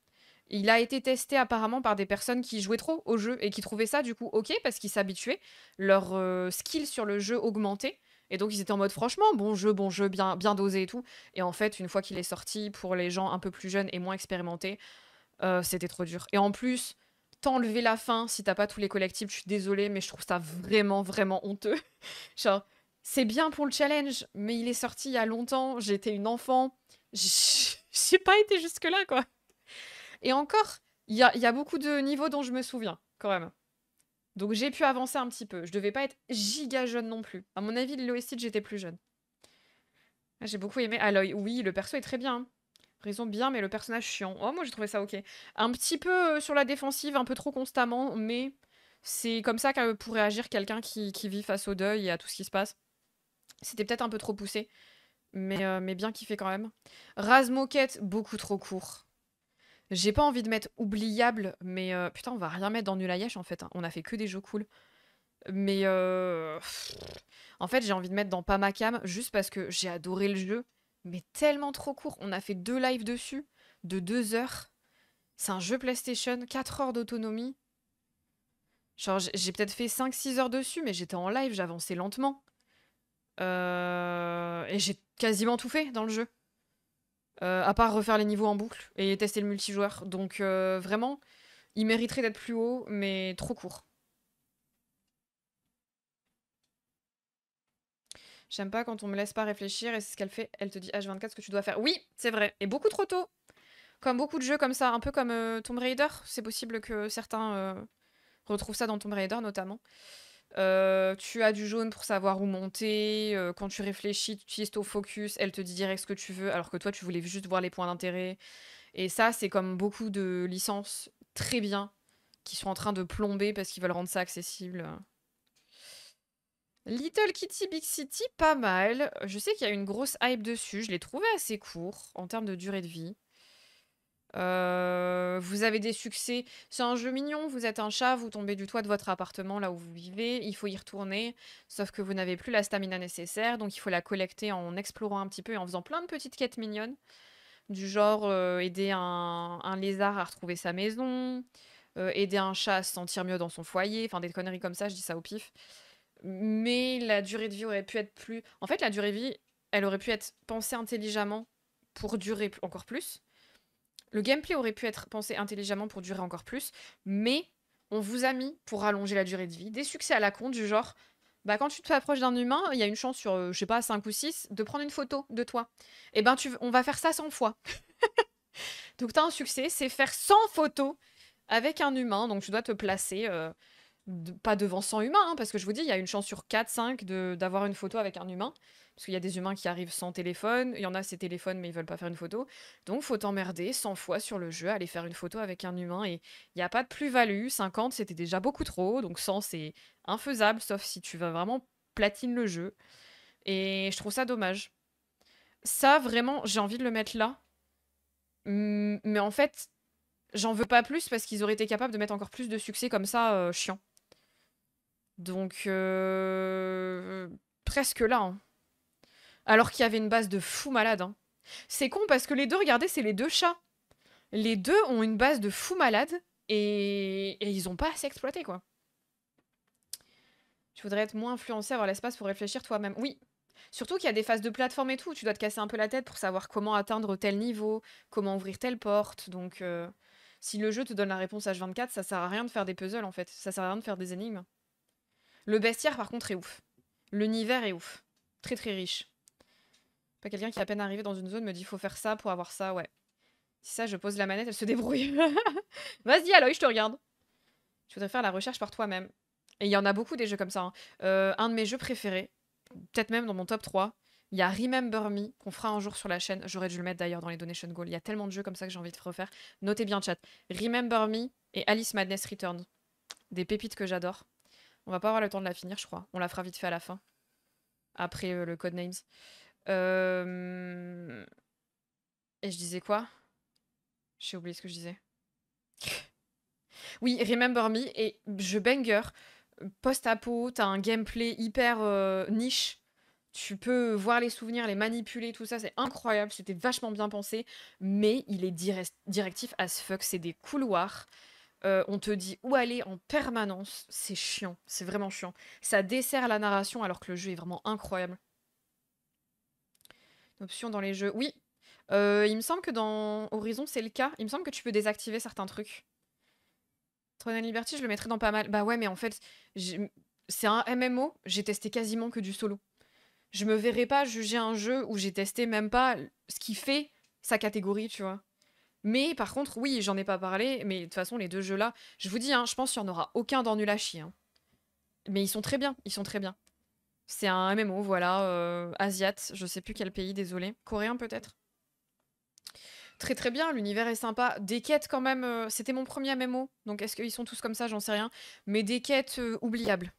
Il a été testé apparemment par des personnes qui jouaient trop au jeu et qui trouvaient ça du coup ok parce qu'ils s'habituaient, leur skill sur le jeu augmentait. Et donc ils étaient en mode franchement bon jeu, bien, bien dosé et tout. Et en fait, une fois qu'il est sorti, pour les gens un peu plus jeunes et moins expérimentés, c'était trop dur. Et en plus, t'enlever la fin si t'as pas tous les collectibles, je suis désolée, mais je trouve ça vraiment, vraiment honteux. Genre, c'est bien pour le challenge, mais il est sorti il y a longtemps, j'étais une enfant, j'ai pas été jusque-là, quoi. Et encore, il y a beaucoup de niveaux dont je me souviens, quand même. Donc j'ai pu avancer un petit peu. Je devais pas être giga jeune non plus. À mon avis, l'OST, j'étais plus jeune. Ah, j'ai beaucoup aimé Aloy. Oui, le perso est très bien. Raison bien, mais le personnage chiant. Oh, moi j'ai trouvé ça ok. Un petit peu sur la défensive, un peu trop constamment, mais c'est comme ça que pourrait agir quelqu'un qui vit face au deuil et à tout ce qui se passe. C'était peut-être un peu trop poussé, mais bien kiffé quand même. Razmoket, beaucoup trop court. J'ai pas envie de mettre oubliable, mais putain, on va rien mettre dans Nul à Yesh en fait. Hein. On a fait que des jeux cool. Mais en fait, j'ai envie de mettre dans Pamakam juste parce que j'ai adoré le jeu, mais tellement trop court. On a fait 2 lives dessus de 2 heures. C'est un jeu PlayStation, 4 heures d'autonomie. Genre, j'ai peut-être fait 5-6 heures dessus, mais j'étais en live, j'avançais lentement. Et j'ai quasiment tout fait dans le jeu. À part refaire les niveaux en boucle et tester le multijoueur. Donc vraiment, il mériterait d'être plus haut, mais trop court. J'aime pas quand on me laisse pas réfléchir et c'est ce qu'elle fait. Elle te dit H24 ce que tu dois faire. Oui, c'est vrai. Et beaucoup trop tôt. Comme beaucoup de jeux comme ça, un peu comme Tomb Raider. C'est possible que certains retrouvent ça dans Tomb Raider notamment. Tu as du jaune pour savoir où monter. Quand tu réfléchis, tu utilises ton focus. Elle te dit direct ce que tu veux, alors que toi, tu voulais juste voir les points d'intérêt. Et ça, c'est comme beaucoup de licences très bien qui sont en train de plomber parce qu'ils veulent rendre ça accessible. Little Kitty Big City, pas mal. Je sais qu'il y a une grosse hype dessus. Je l'ai trouvé assez court en termes de durée de vie. Vous avez des succès. C'est un jeu mignon. Vous êtes un chat, vous tombez du toit de votre appartement là où vous vivez. Il faut y retourner. Sauf que vous n'avez plus la stamina nécessaire. Donc il faut la collecter en explorant un petit peu et en faisant plein de petites quêtes mignonnes. Du genre aider un lézard à retrouver sa maison. Aider un chat à se sentir mieux dans son foyer. Enfin des conneries comme ça, je dis ça au pif. Mais la durée de vie aurait pu être plus... En fait, la durée de vie, elle aurait pu être pensée intelligemment pour durer encore plus. Le gameplay aurait pu être pensé intelligemment pour durer encore plus. Mais on vous a mis, pour rallonger la durée de vie, des succès à la con du genre... Bah, quand tu te approches d'un humain, il y a une chance sur, je sais pas, 5 ou 6, de prendre une photo de toi. Et ben, on va faire ça 100 fois. Donc, t'as un succès, c'est faire 100 photos avec un humain. Donc, tu dois te placer pas devant 100 humains, hein, parce que je vous dis, il y a une chance sur 4-5 d'avoir une photo avec un humain. Parce qu'il y a des humains qui arrivent sans téléphone, il y en a c'est téléphone mais ils veulent pas faire une photo. Donc faut t'emmerder 100 fois sur le jeu, aller faire une photo avec un humain et il n'y a pas de plus-value. 50 c'était déjà beaucoup trop, donc 100 c'est infaisable sauf si tu vas vraiment platine le jeu. Et je trouve ça dommage. Ça vraiment, j'ai envie de le mettre là. Mais en fait, j'en veux pas plus parce qu'ils auraient été capables de mettre encore plus de succès comme ça, chiant. Donc, presque là, hein. Alors qu'il y avait une base de fou malade, hein. C'est con parce que les deux, regardez, c'est les deux chats. Les deux ont une base de fou malade et ils ont pas assez exploité, quoi. Tu voudrais être moins influencé, avoir l'espace pour réfléchir toi-même. Oui. Surtout qu'il y a des phases de plateforme et tout, où tu dois te casser un peu la tête pour savoir comment atteindre tel niveau, comment ouvrir telle porte. Donc, si le jeu te donne la réponse H24, ça sert à rien de faire des puzzles, en fait. Ça sert à rien de faire des énigmes. Le bestiaire, par contre, est ouf. L'univers est ouf. Très très riche. Pas quelqu'un qui est à peine arrivé dans une zone me dit faut faire ça pour avoir ça, ouais. Si ça, je pose la manette, elle se débrouille. Vas-y, Aloy, je te regarde. Tu voudrais faire la recherche par toi-même. Et il y en a beaucoup des jeux comme ça, hein. Un de mes jeux préférés, peut-être même dans mon top 3, il y a Remember Me, qu'on fera un jour sur la chaîne. J'aurais dû le mettre d'ailleurs dans les donation goals. Il y a tellement de jeux comme ça que j'ai envie de refaire. Notez bien, chat. Remember Me et Alice Madness Returns. Des pépites que j'adore. On va pas avoir le temps de la finir, je crois. On la fera vite fait à la fin. Après le Codenames. Et je disais quoi? J'ai oublié ce que je disais. Oui, Remember Me et je banger. Post-apo, t'as un gameplay hyper niche. Tu peux voir les souvenirs, les manipuler, tout ça, c'est incroyable. C'était vachement bien pensé. Mais il est directif as fuck. C'est des couloirs. On te dit où aller en permanence. C'est chiant. C'est vraiment chiant. Ça dessert la narration alors que le jeu est vraiment incroyable. Option dans les jeux. Oui. Il me semble que dans Horizon, c'est le cas. Il me semble que tu peux désactiver certains trucs. Throne and Liberty, je le mettrais dans pas mal. Bah ouais, mais en fait, c'est un MMO. J'ai testé quasiment que du solo. Je me verrais pas juger un jeu où j'ai testé même pas ce qui fait sa catégorie, tu vois. Mais par contre, oui, j'en ai pas parlé. Mais de toute façon, les deux jeux-là, je vous dis, hein, je pense qu'il y en aura aucun dans nul à chier, hein. Mais ils sont très bien. Ils sont très bien. C'est un MMO, voilà. Asiat. Je sais plus quel pays, désolé. Coréen peut-être. Très très bien, l'univers est sympa. Des quêtes quand même, c'était mon premier MMO, donc est-ce qu'ils sont tous comme ça, j'en sais rien. Mais des quêtes oubliables.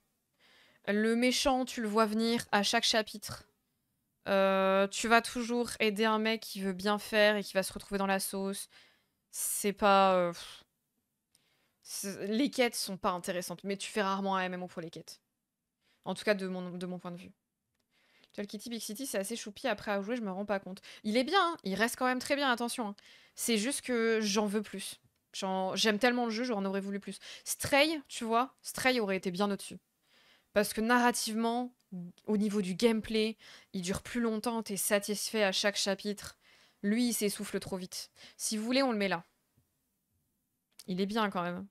Le méchant, tu le vois venir à chaque chapitre. Tu vas toujours aider un mec qui veut bien faire et qui va se retrouver dans la sauce. C'est pas... les quêtes sont pas intéressantes, mais tu fais rarement un MMO pour les quêtes. En tout cas, de mon point de vue. Little Kitty Big City, c'est assez choupi. Après à jouer, je me rends pas compte. Il est bien, hein, il reste quand même très bien, attention, hein. C'est juste que j'en veux plus. J'aime tellement le jeu, j'en aurais voulu plus. Stray, tu vois, Stray aurait été bien au-dessus. Parce que narrativement, au niveau du gameplay, il dure plus longtemps, t'es satisfait à chaque chapitre. Lui, il s'essouffle trop vite. Si vous voulez, on le met là. Il est bien quand même.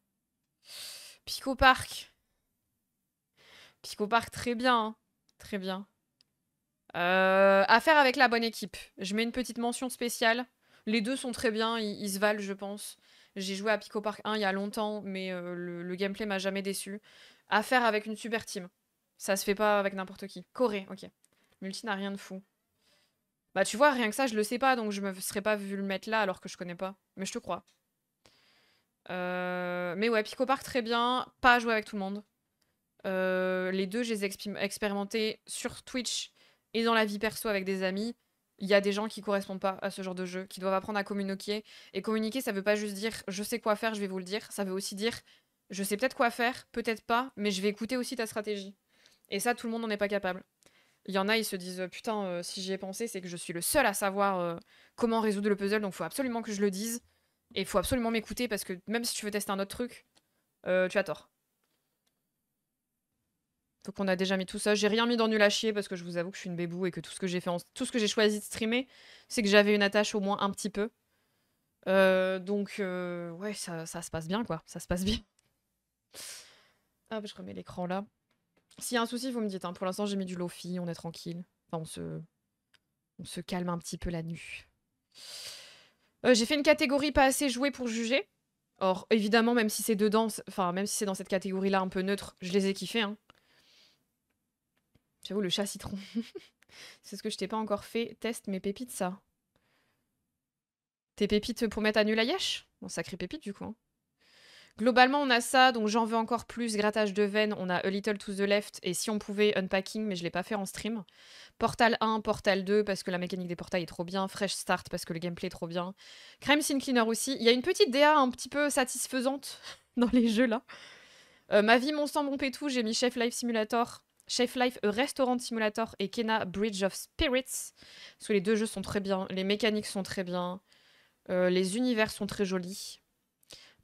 Pico Park. Pico Park, très bien. Hein. Très bien. À faire avec la bonne équipe. Je mets une petite mention spéciale. Les deux sont très bien, ils se valent, je pense. J'ai joué à Pico Park 1 il y a longtemps, mais le gameplay m'a jamais déçu. À faire avec une super team. Ça se fait pas avec n'importe qui. Corée, ok. Multi n'a rien de fou. Bah tu vois, rien que ça, je le sais pas, donc je me serais pas vu le mettre là alors que je connais pas. Mais je te crois. Mais ouais, Pico Park, très bien. Pas à jouer avec tout le monde. Les deux, je les ai expérimentés sur Twitch et dans la vie perso avec des amis. Il y a des gens qui correspondent pas à ce genre de jeu, qui doivent apprendre à communiquer. Et communiquer, ça veut pas juste dire je sais quoi faire, je vais vous le dire. Ça veut aussi dire je sais peut-être quoi faire, peut-être pas, mais je vais écouter aussi ta stratégie. Et ça, tout le monde n'en est pas capable. Il y en a, ils se disent putain, si j'y ai pensé, c'est que je suis le seul à savoir comment résoudre le puzzle, donc faut absolument que je le dise. Et faut absolument m'écouter parce que même si tu veux tester un autre truc, tu as tort. Donc on a déjà mis tout ça. J'ai rien mis dans nul à chier parce que je vous avoue que je suis une bébou et que tout ce que j'ai fait, tout ce que j'ai choisi de streamer, c'est que j'avais une attache au moins un petit peu. Ouais, ça se passe bien quoi. Ça se passe bien. Hop, je remets l'écran là. S'il y a un souci, vous me dites. Hein. Pour l'instant, j'ai mis du lofi, on est tranquille. Enfin, on se calme un petit peu la nuit. J'ai fait une catégorie pas assez jouée pour juger. Or, évidemment, même si c'est dedans, enfin, même si c'est dans cette catégorie-là un peu neutre, je les ai kiffés. Hein. J'avoue, le chat citron. C'est ce que je t'ai pas encore fait. Teste mes pépites, ça. Tes pépites pour mettre à nul à Yesh. Bon, sacré pépite, du coup. Hein. Globalement, on a ça, donc j'en veux encore plus. Grattage de veine, on a A Little to the Left, et si on pouvait, Unpacking, mais je l'ai pas fait en stream. Portal 1, Portal 2, parce que la mécanique des portails est trop bien. Fresh Start, parce que le gameplay est trop bien. Crime Scene Cleaner aussi. Il y a une petite DA un petit peu satisfaisante dans les jeux, là. Ma vie, mon sang, mon pétou, j'ai mis Chef Life Simulator, Chef Life Restaurant Simulator et Kena Bridge of Spirits. Parce que les deux jeux sont très bien, les mécaniques sont très bien, les univers sont très jolis.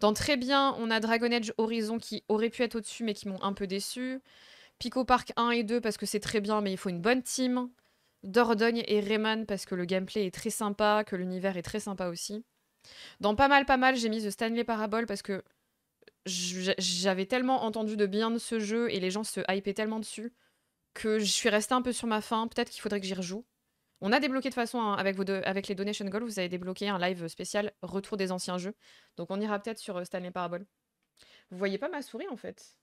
Dans très bien, on a Dragon Age Horizon qui aurait pu être au-dessus mais qui m'ont un peu déçu. Pico Park 1 et 2 parce que c'est très bien mais il faut une bonne team. Dordogne et Rayman parce que le gameplay est très sympa, que l'univers est très sympa aussi. Dans pas mal, j'ai mis The Stanley Parable parce que j'avais tellement entendu de bien de ce jeu et les gens se hypaient tellement dessus que je suis restée un peu sur ma faim. Peut-être qu'il faudrait que j'y rejoue. On a débloqué de toute façon, hein, avec les donation goals, vous avez débloqué un live spécial retour des anciens jeux. Donc on ira peut-être sur Stanley Parable. Vous voyez pas ma souris en fait.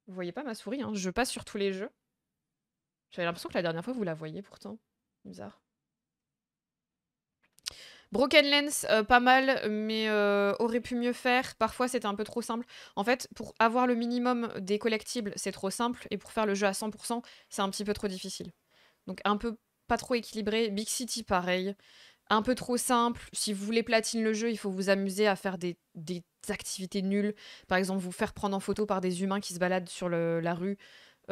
Vous voyez pas ma souris, hein. Je passe sur tous les jeux. J'avais l'impression que la dernière fois vous la voyiez pourtant. Bizarre. Broken Lens, pas mal, mais aurait pu mieux faire. Parfois, c'était un peu trop simple. En fait, pour avoir le minimum des collectibles, c'est trop simple. Et pour faire le jeu à 100%, c'est un petit peu trop difficile. Donc un peu pas trop équilibré. Big City, pareil. Un peu trop simple. Si vous voulez platine le jeu, il faut vous amuser à faire des activités nulles. Par exemple, vous faire prendre en photo par des humains qui se baladent sur la rue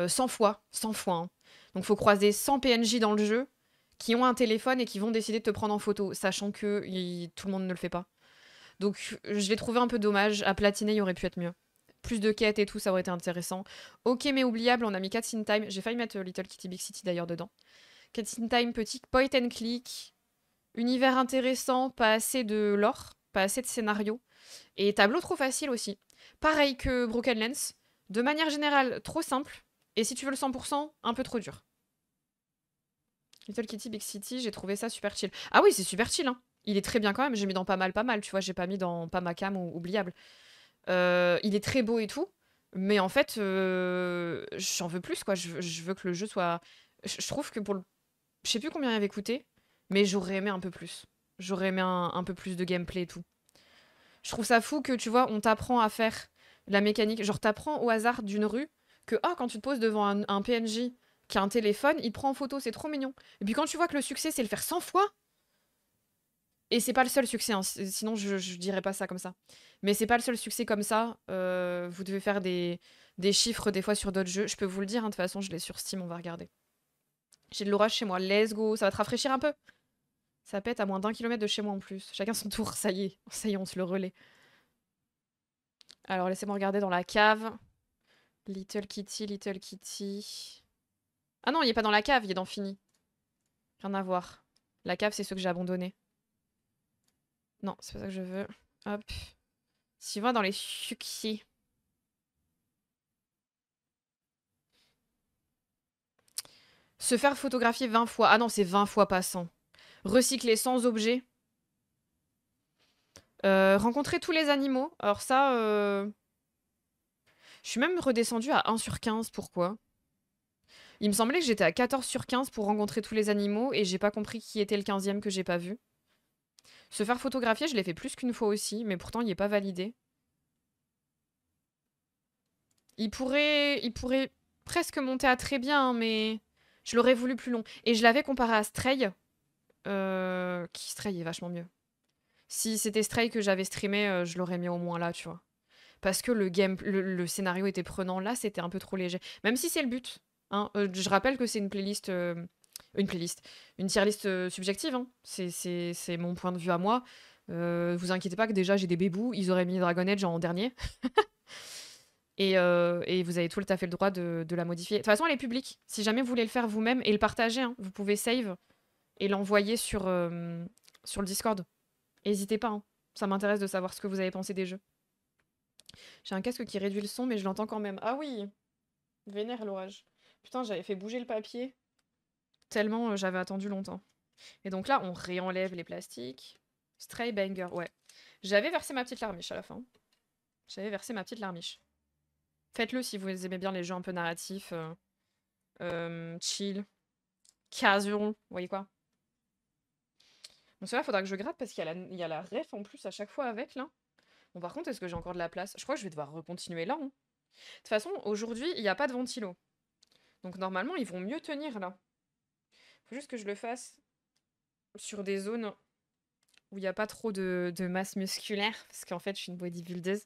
100 fois. 100 fois. Hein. Donc il faut croiser 100 PNJ dans le jeu qui ont un téléphone et qui vont décider de te prendre en photo, sachant que tout le monde ne le fait pas. Donc je l'ai trouvé un peu dommage. À platiner, il aurait pu être mieux. Plus de quêtes et tout, ça aurait été intéressant. Ok, mais oubliable, on a mis Cats in Time. J'ai failli mettre Little Kitty Big City d'ailleurs dedans. Cats in Time, petit point and click. Univers intéressant, pas assez de lore, pas assez de scénario. Et tableau trop facile aussi. Pareil que Broken Lens. De manière générale, trop simple. Et si tu veux le 100%, un peu trop dur. Little Kitty Big City, j'ai trouvé ça super chill. Ah oui, c'est super chill, hein. Il est très bien quand même. J'ai mis dans pas mal, tu vois. J'ai pas mis dans pas ma cam ou oubliable. Il est très beau et tout. Mais en fait, j'en veux plus, quoi. Je veux que le jeu soit... Je trouve que pour le... Je sais plus combien il avait coûté, mais j'aurais aimé un peu plus. J'aurais aimé un peu plus de gameplay et tout. Je trouve ça fou que, tu vois, on t'apprend à faire la mécanique. Genre, t'apprends au hasard d'une rue que, quand tu te poses devant un PNJ qui a un téléphone, il te prend en photo, c'est trop mignon. Et puis quand tu vois que le succès, c'est le faire 100 fois, et c'est pas le seul succès, hein, sinon je dirais pas ça comme ça. Mais c'est pas le seul succès comme ça. Vous devez faire des chiffres des fois sur d'autres jeux. Je peux vous le dire, hein, de toute façon, je l'ai sur Steam, on va regarder. J'ai de l'orage chez moi, let's go. Ça va te rafraîchir un peu. Ça pète à moins d'1 kilomètre de chez moi en plus. Chacun son tour, ça y est, on se le relaie. Alors, laissez-moi regarder dans la cave. Little Kitty, Little Kitty. Ah non, il est pas dans la cave, il est dans Fini. Rien à voir. La cave, c'est ceux que j'ai abandonnés. Non, c'est pas ça que je veux. Hop. Si on va dans les succès. Se faire photographier 20 fois. Ah non, c'est 20 fois pas 100. Recycler 100 objets. Rencontrer tous les animaux. Alors ça, je suis même redescendue à 1 sur 15. Pourquoi? Il me semblait que j'étais à 14 sur 15 pour rencontrer tous les animaux et j'ai pas compris qui était le 15e que j'ai pas vu. Se faire photographier, je l'ai fait plus qu'une fois aussi, mais pourtant il est pas validé. Il pourrait presque monter à très bien, hein, mais je l'aurais voulu plus long. Et je l'avais comparé à Stray. Qui Stray est vachement mieux. Si c'était Stray que j'avais streamé, je l'aurais mis au moins là, tu vois. Parce que le scénario était prenant. Là, c'était un peu trop léger. Même si c'est le but. Hein. Je rappelle que c'est une playlist. Une playlist. Une tier list subjective. Hein. C'est mon point de vue à moi. Vous inquiétez pas que déjà j'ai des bébous. Ils auraient mis Dragon Age en dernier. Et vous avez tout à fait le droit de la modifier. De toute façon, elle est publique. Si jamais vous voulez le faire vous-même et le partager, hein, vous pouvez save et l'envoyer sur le Discord. N'hésitez pas. Hein. Ça m'intéresse de savoir ce que vous avez pensé des jeux. J'ai un casque qui réduit le son, mais je l'entends quand même. Ah oui, vénère l'orage. Putain, j'avais fait bouger le papier. Tellement j'avais attendu longtemps. Et donc là, on réenlève les plastiques. Stray banger, ouais. J'avais versé ma petite larmiche à la fin. J'avais versé ma petite larmiche. Faites-le si vous aimez bien les jeux un peu narratifs. Chill. Casual. Vous voyez quoi? Bon, celui-là, faudra que je gratte parce qu'il y a la ref en plus à chaque fois avec, là. Bon, par contre, est-ce que j'ai encore de la place? Je crois que je vais devoir recontinuer là. Hein. De toute façon, aujourd'hui, il n'y a pas de ventilo. Donc normalement, ils vont mieux tenir là. Faut juste que je le fasse sur des zones où il n'y a pas trop de masse musculaire. Parce qu'en fait, je suis une bodybuildeuse.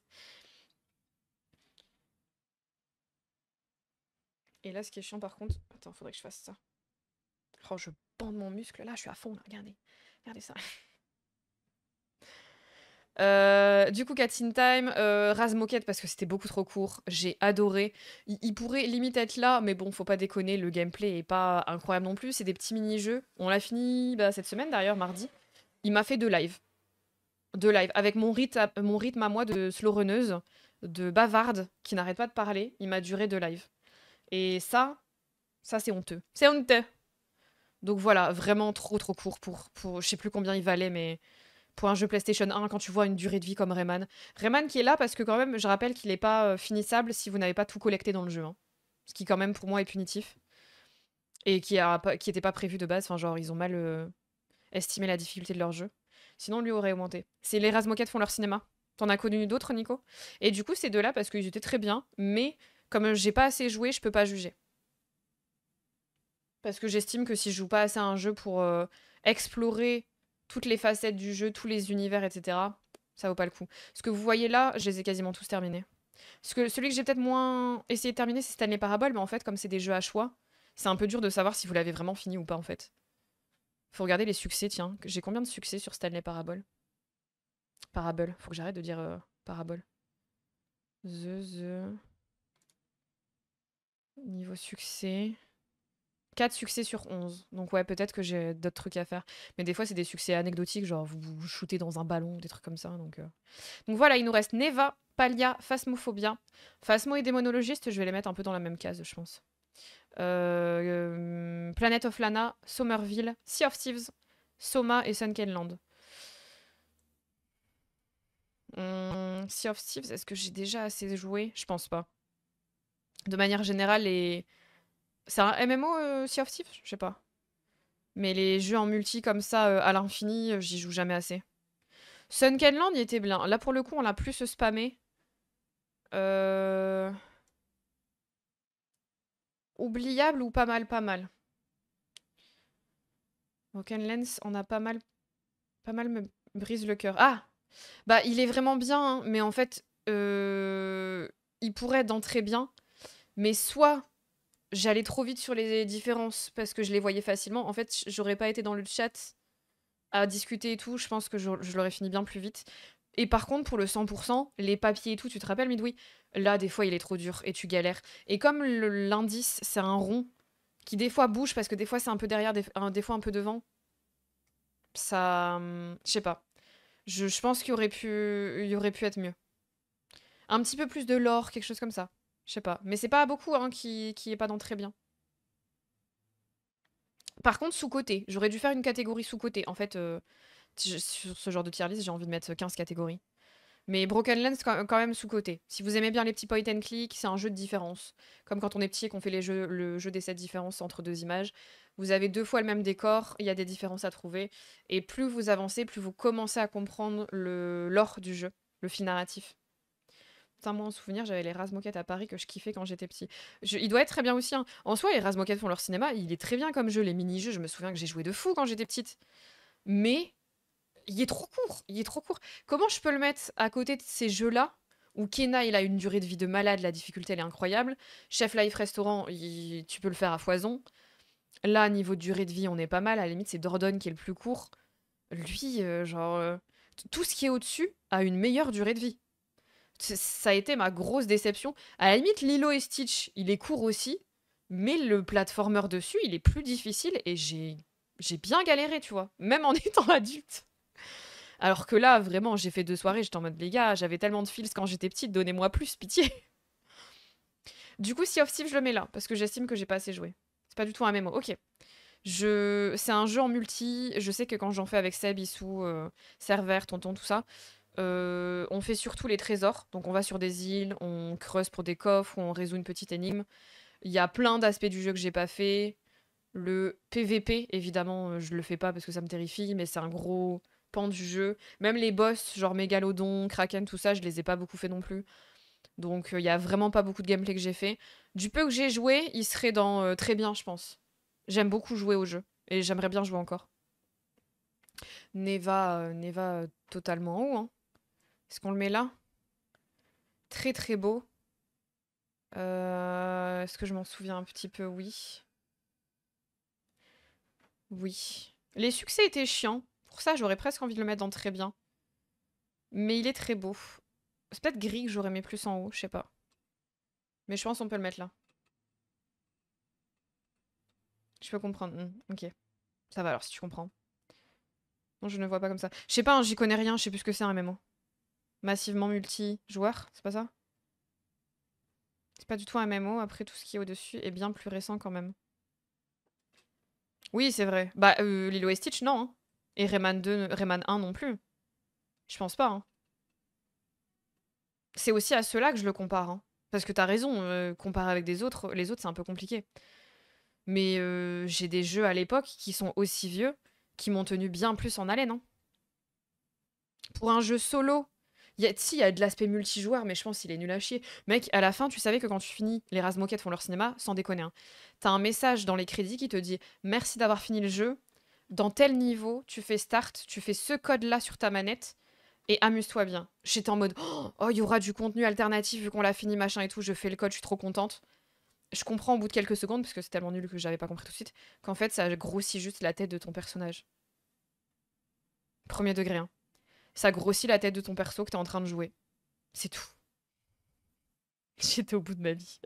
Et là, ce qui est chiant par contre... Attends, faudrait que je fasse ça. Oh, je bande mon muscle. Là, je suis à fond. Là. Regardez. Regardez ça. Du coup, Cats in Time, Raz Moquette parce que c'était beaucoup trop court. J'ai adoré. Il pourrait limite être là, mais bon, faut pas déconner, le gameplay est pas incroyable non plus. C'est des petits mini-jeux. On l'a fini cette semaine d'ailleurs, mardi. Il m'a fait 2 lives. 2 lives. Avec mon rythme à moi de slow runneuse, de bavarde, qui n'arrête pas de parler. Il m'a duré 2 lives. Et ça c'est honteux. C'est honteux. Donc voilà, vraiment trop trop court pour je sais plus combien il valait, mais pour un jeu PlayStation 1 quand tu vois une durée de vie comme Rayman. Rayman qui est là parce que quand même, je rappelle qu'il n'est pas finissable si vous n'avez pas tout collecté dans le jeu. Hein. Ce qui quand même pour moi est punitif. Et qui était pas prévu de base. Enfin genre ils ont mal estimé la difficulté de leur jeu. Sinon lui aurait augmenté. C'est les Razmoquettes font leur cinéma. T'en as connu d'autres Nico? Et du coup ces deux-là parce qu'ils étaient très bien. Mais comme j'ai pas assez joué, je peux pas juger. Parce que j'estime que si je joue pas assez à un jeu pour explorer toutes les facettes du jeu, tous les univers, etc., ça vaut pas le coup. Ce que vous voyez là, je les ai quasiment tous terminés. Celui que j'ai peut-être moins essayé de terminer, c'est Stanley Parable, mais en fait, comme c'est des jeux à choix, c'est un peu dur de savoir si vous l'avez vraiment fini ou pas, en fait. Faut regarder les succès, tiens. J'ai combien de succès sur Stanley Parable? Parable. Faut que j'arrête de dire Parable. The. Niveau succès. 4 succès sur 11. Donc ouais, peut-être que j'ai d'autres trucs à faire. Mais des fois, c'est des succès anecdotiques, genre vous shootez dans un ballon, des trucs comme ça. Donc voilà, il nous reste Neva, Palia, Phasmophobia. Phasmo et Démonologiste, je vais les mettre un peu dans la même case, je pense. Planet of Lana, Somerville, Sea of Thieves, Soma et Sunkenland. Sea of Thieves, est-ce que j'ai déjà assez joué? Je pense pas. De manière générale, c'est un MMO, Sea of Thieves? Je sais pas. Mais les jeux en multi comme ça, à l'infini, j'y joue jamais assez. Sunkenland, il était bien. Là, pour le coup, on l'a plus spammé. Oubliable ou pas mal, pas mal. Broken Lens, on a pas mal me brise le cœur. Ah! Bah, il est vraiment bien, hein, mais en fait, il pourrait être dans très bien. Mais soit j'allais trop vite sur les différences parce que je les voyais facilement. En fait, j'aurais pas été dans le chat à discuter et tout. Je pense que je l'aurais fini bien plus vite. Et par contre, pour le 100%, les papiers et tout, tu te rappelles, Midway? Là, des fois, il est trop dur et tu galères. Et comme l'indice, c'est un rond qui des fois bouge parce que des fois c'est un peu derrière, des fois un peu devant, ça. Je sais pas. Je pense il y aurait pu être mieux. Un petit peu plus de l'or, quelque chose comme ça. Je sais pas. Mais c'est pas beaucoup hein, qui est pas dans très bien. Par contre, sous-côté. J'aurais dû faire une catégorie sous-côté. En fait, sur ce genre de tier list, j'ai envie de mettre 15 catégories. Mais Broken Lens, quand même sous-côté. Si vous aimez bien les petits point and click, c'est un jeu de différence. Comme quand on est petit et qu'on fait le jeu des 7 différences entre deux images. Vous avez 2 fois le même décor, il y a des différences à trouver. Et plus vous avancez, plus vous commencez à comprendre l'or du jeu, le fil narratif. Putain, moi en souvenir, j'avais les Razmoket à Paris que je kiffais quand j'étais petit. Il doit être très bien aussi. Hein. En soi, les Razmoket font leur cinéma, il est très bien comme jeu. Les mini-jeux, je me souviens que j'ai joué de fou quand j'étais petite. Mais il est trop court, il est trop court. Comment je peux le mettre à côté de ces jeux-là où Kena, il a une durée de vie de malade, la difficulté, elle est incroyable. Chef Life Restaurant, tu peux le faire à foison. Là, niveau de durée de vie, on est pas mal. À la limite, c'est Dordon qui est le plus court. Lui, tout ce qui est au-dessus a une meilleure durée de vie. Ça a été ma grosse déception. À la limite, Lilo et Stitch, il est court aussi. Mais le platformer dessus, il est plus difficile et j'ai bien galéré, tu vois. Même en étant adulte. Alors que là, vraiment, j'ai fait 2 soirées, j'étais en mode, les gars, j'avais tellement de feels quand j'étais petite, donnez-moi plus, pitié. Du coup, Sea of Thieves, je le mets là, parce que j'estime que j'ai pas assez joué. C'est pas du tout un MMO, ok. C'est un jeu en multi, je sais que quand j'en fais avec Seb, Issou, Server, Tonton, tout ça, on fait surtout les trésors. Donc on va sur des îles, on creuse pour des coffres, ou on résout une petite énigme. Il y a plein d'aspects du jeu que j'ai pas fait. Le PVP, évidemment, je le fais pas parce que ça me terrifie, mais c'est un gros pan du jeu. Même les boss, genre Mégalodon, Kraken, tout ça, je les ai pas beaucoup fait non plus. Donc il y a vraiment pas beaucoup de gameplay que j'ai fait. Du peu que j'ai joué, il serait dans très bien, je pense. J'aime beaucoup jouer au jeu et j'aimerais bien jouer encore. Neva totalement en haut. Hein. Est-ce qu'on le met là? Très très beau. Est-ce que je m'en souviens un petit peu? Oui. Oui. Les succès étaient chiants. Pour ça, j'aurais presque envie de le mettre dans très bien. Mais il est très beau. C'est peut-être gris que j'aurais mis plus en haut, je sais pas. Mais je pense qu'on peut le mettre là. Je peux comprendre. Ok. Ça va alors si tu comprends. Non, je ne vois pas comme ça. Je sais pas, hein, j'y connais rien, je sais plus ce que c'est un MMO. Massivement multi-joueur, c'est pas ça? C'est pas du tout un MMO, après tout ce qui est au-dessus est bien plus récent quand même. Oui, c'est vrai. Bah, Lilo et Stitch, non. Hein. Et Rayman 2, Rayman 1 non plus. Je pense pas. Hein. C'est aussi à ceux-là que je le compare. Hein. Parce que t'as raison, comparer avec des autres, les autres c'est un peu compliqué. Mais j'ai des jeux à l'époque qui sont aussi vieux, qui m'ont tenu bien plus en haleine. Hein. Pour un jeu solo, si, il y a de l'aspect multijoueur, mais je pense qu'il est nul à chier. Mec, à la fin, tu savais que quand tu finis, les Razmoket font leur cinéma, sans déconner. Hein, t'as un message dans les crédits qui te dit merci d'avoir fini le jeu. Dans tel niveau, tu fais start, tu fais ce code-là sur ta manette et amuse-toi bien. J'étais en mode oh, il y aura du contenu alternatif vu qu'on l'a fini, machin et tout. Je fais le code, je suis trop contente. Je comprends au bout de quelques secondes, parce que c'est tellement nul que j'avais pas compris tout de suite, qu'en fait, ça grossit juste la tête de ton personnage. Premier degré, hein. Ça grossit la tête de ton perso que t'es en train de jouer. C'est tout. J'étais au bout de ma vie.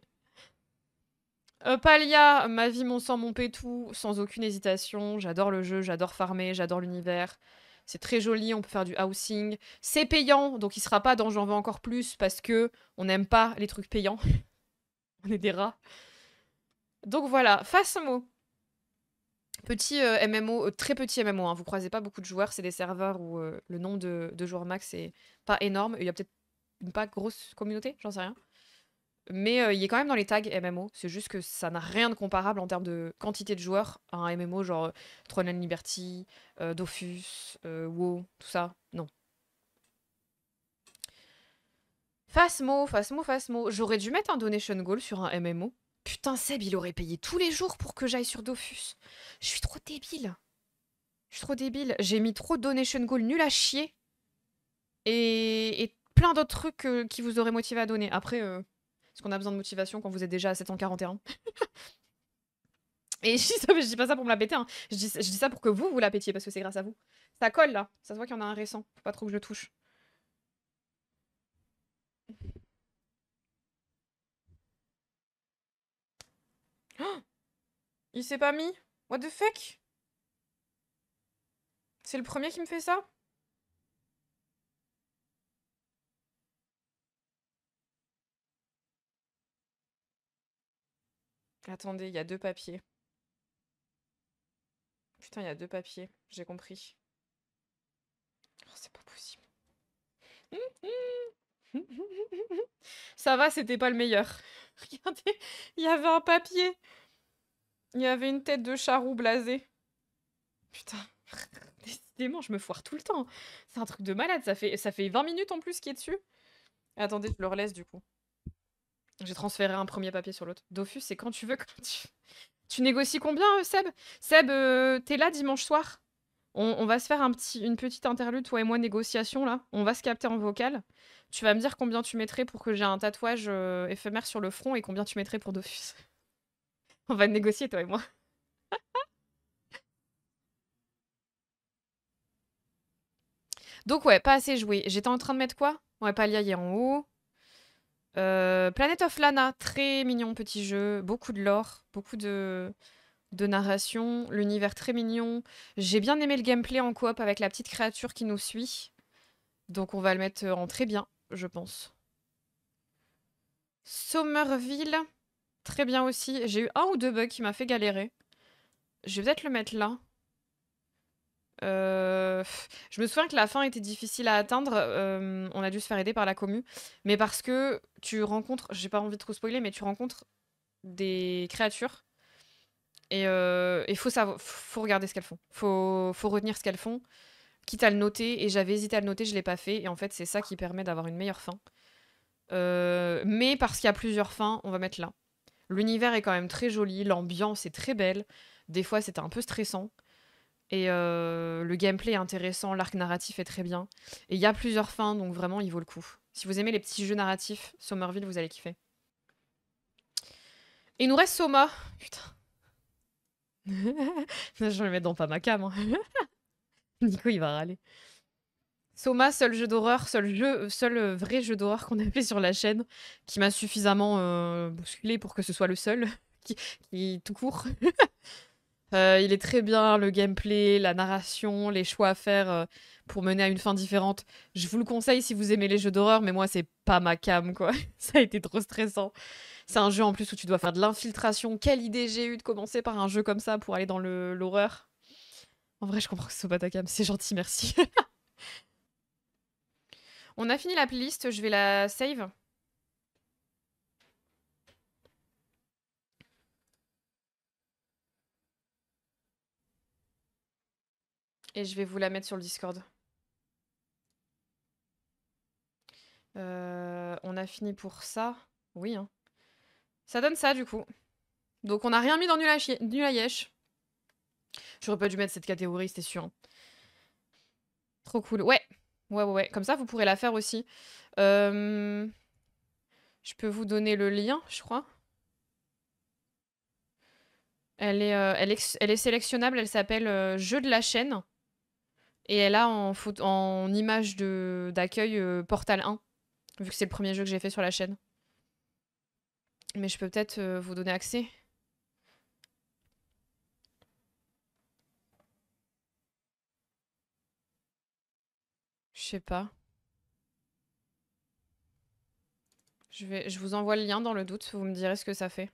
Palia, ma vie, mon sang, mon pétou, sans aucune hésitation. J'adore le jeu, j'adore farmer, j'adore l'univers. C'est très joli, on peut faire du housing. C'est payant, donc il sera pas dans J'en veux encore plus parce que on n'aime pas les trucs payants. On est des rats. Donc voilà, Phasmo. Petit MMO, très petit MMO, hein, vous croisez pas beaucoup de joueurs, c'est des serveurs où le nombre de joueurs max est pas énorme. Il y a peut-être une pas grosse communauté, j'en sais rien. Mais il est quand même dans les tags MMO. C'est juste que ça n'a rien de comparable en termes de quantité de joueurs à un MMO genre Throne and Liberty, Dofus, WoW, tout ça. Non. Phasmo, Phasmo, Phasmo. J'aurais dû mettre un donation goal sur un MMO. Putain, Seb, il aurait payé tous les jours pour que j'aille sur Dofus. Je suis trop débile. Je suis trop débile. J'ai mis trop de donation goal nul à chier. Et plein d'autres trucs qui vous auraient motivé à donner. Après, est-ce qu'on a besoin de motivation quand vous êtes déjà à 741? Et je dis ça, mais je dis pas ça pour me la péter. Hein. Je dis ça pour que vous la pétiez parce que c'est grâce à vous. Ça colle là. Ça se voit qu'il y en a un récent. Faut pas trop que je le touche. Il s'est pas mis? What the fuck? C'est le premier qui me fait ça? Attendez, il y a 2 papiers. Putain, il y a 2 papiers, j'ai compris. Oh, c'est pas possible. Ça va, c'était pas le meilleur. Regardez, il y avait un papier. Il y avait une tête de charroux blasé. Putain, décidément, je me foire tout le temps. C'est un truc de malade, ça fait 20 minutes en plus qui est dessus. Attendez, je le relaisse du coup. J'ai transféré un premier papier sur l'autre. Dofus, c'est quand tu veux. Tu négocies combien, Seb? Seb, t'es là dimanche soir? On va se faire une petite interlude, toi et moi, négociation, là. On va se capter en vocal. Tu vas me dire combien tu mettrais pour que j'ai un tatouage éphémère sur le front et combien tu mettrais pour Dofus. On va négocier, toi et moi. Donc ouais, pas assez joué. J'étais en train de mettre quoi? Ouais, Palia est en haut. Planet of Lana, très mignon petit jeu. Beaucoup de lore, beaucoup de narration. L'univers très mignon. J'ai bien aimé le gameplay en coop avec la petite créature qui nous suit. Donc on va le mettre en très bien, je pense. Somerville, très bien aussi. J'ai eu 1 ou 2 bugs qui m'a fait galérer. Je vais peut-être le mettre là. Je me souviens que la fin était difficile à atteindre. On a dû se faire aider par la commu. Mais parce que tu rencontres, j'ai pas envie de trop spoiler, mais tu rencontres des créatures. Et il faut regarder ce qu'elles font. Faut retenir ce qu'elles font. Quitte à le noter. Et j'avais hésité à le noter, je l'ai pas fait. Et en fait, c'est ça qui permet d'avoir une meilleure fin. Mais parce qu'il y a plusieurs fins, on va mettre là. L'univers est quand même très joli. L'ambiance est très belle. Des fois, c'était un peu stressant. Et le gameplay est intéressant, l'arc narratif est très bien. Et il y a plusieurs fins, donc vraiment, il vaut le coup. Si vous aimez les petits jeux narratifs, Somerville, vous allez kiffer. Et il nous reste Soma. Putain. Je vais le mettre dans pas ma cam. Hein. Nico, il va râler. Soma, seul jeu d'horreur, seul vrai jeu d'horreur qu'on a fait sur la chaîne, qui m'a suffisamment bousculé pour que ce soit le seul, qui tout court. Il est très bien, le gameplay, la narration, les choix à faire pour mener à une fin différente. Je vous le conseille si vous aimez les jeux d'horreur, mais moi, c'est pas ma cam, quoi. Ça a été trop stressant. C'est un jeu en plus où tu dois faire de l'infiltration. Quelle idée j'ai eue de commencer par un jeu comme ça pour aller dans l'horreur. En vrai, je comprends que ce soit pas ta cam. C'est gentil, merci. On a fini la playlist, je vais la save. Et je vais vous la mettre sur le Discord. On a fini pour ça. Oui, hein. Ça donne ça, du coup. Donc, on n'a rien mis dans Nul à Yesh. J'aurais pas dû mettre cette catégorie, c'était sûr. Hein. Trop cool. Ouais. Ouais. Comme ça, vous pourrez la faire aussi. Je peux vous donner le lien, je crois. Elle est sélectionnable, elle s'appelle Jeu de la chaîne. Et elle a en image d'accueil Portal 1, vu que c'est le premier jeu que j'ai fait sur la chaîne. Mais je peux peut-être vous donner accès. Je sais pas. Je vous envoie le lien dans le doute, vous me direz ce que ça fait.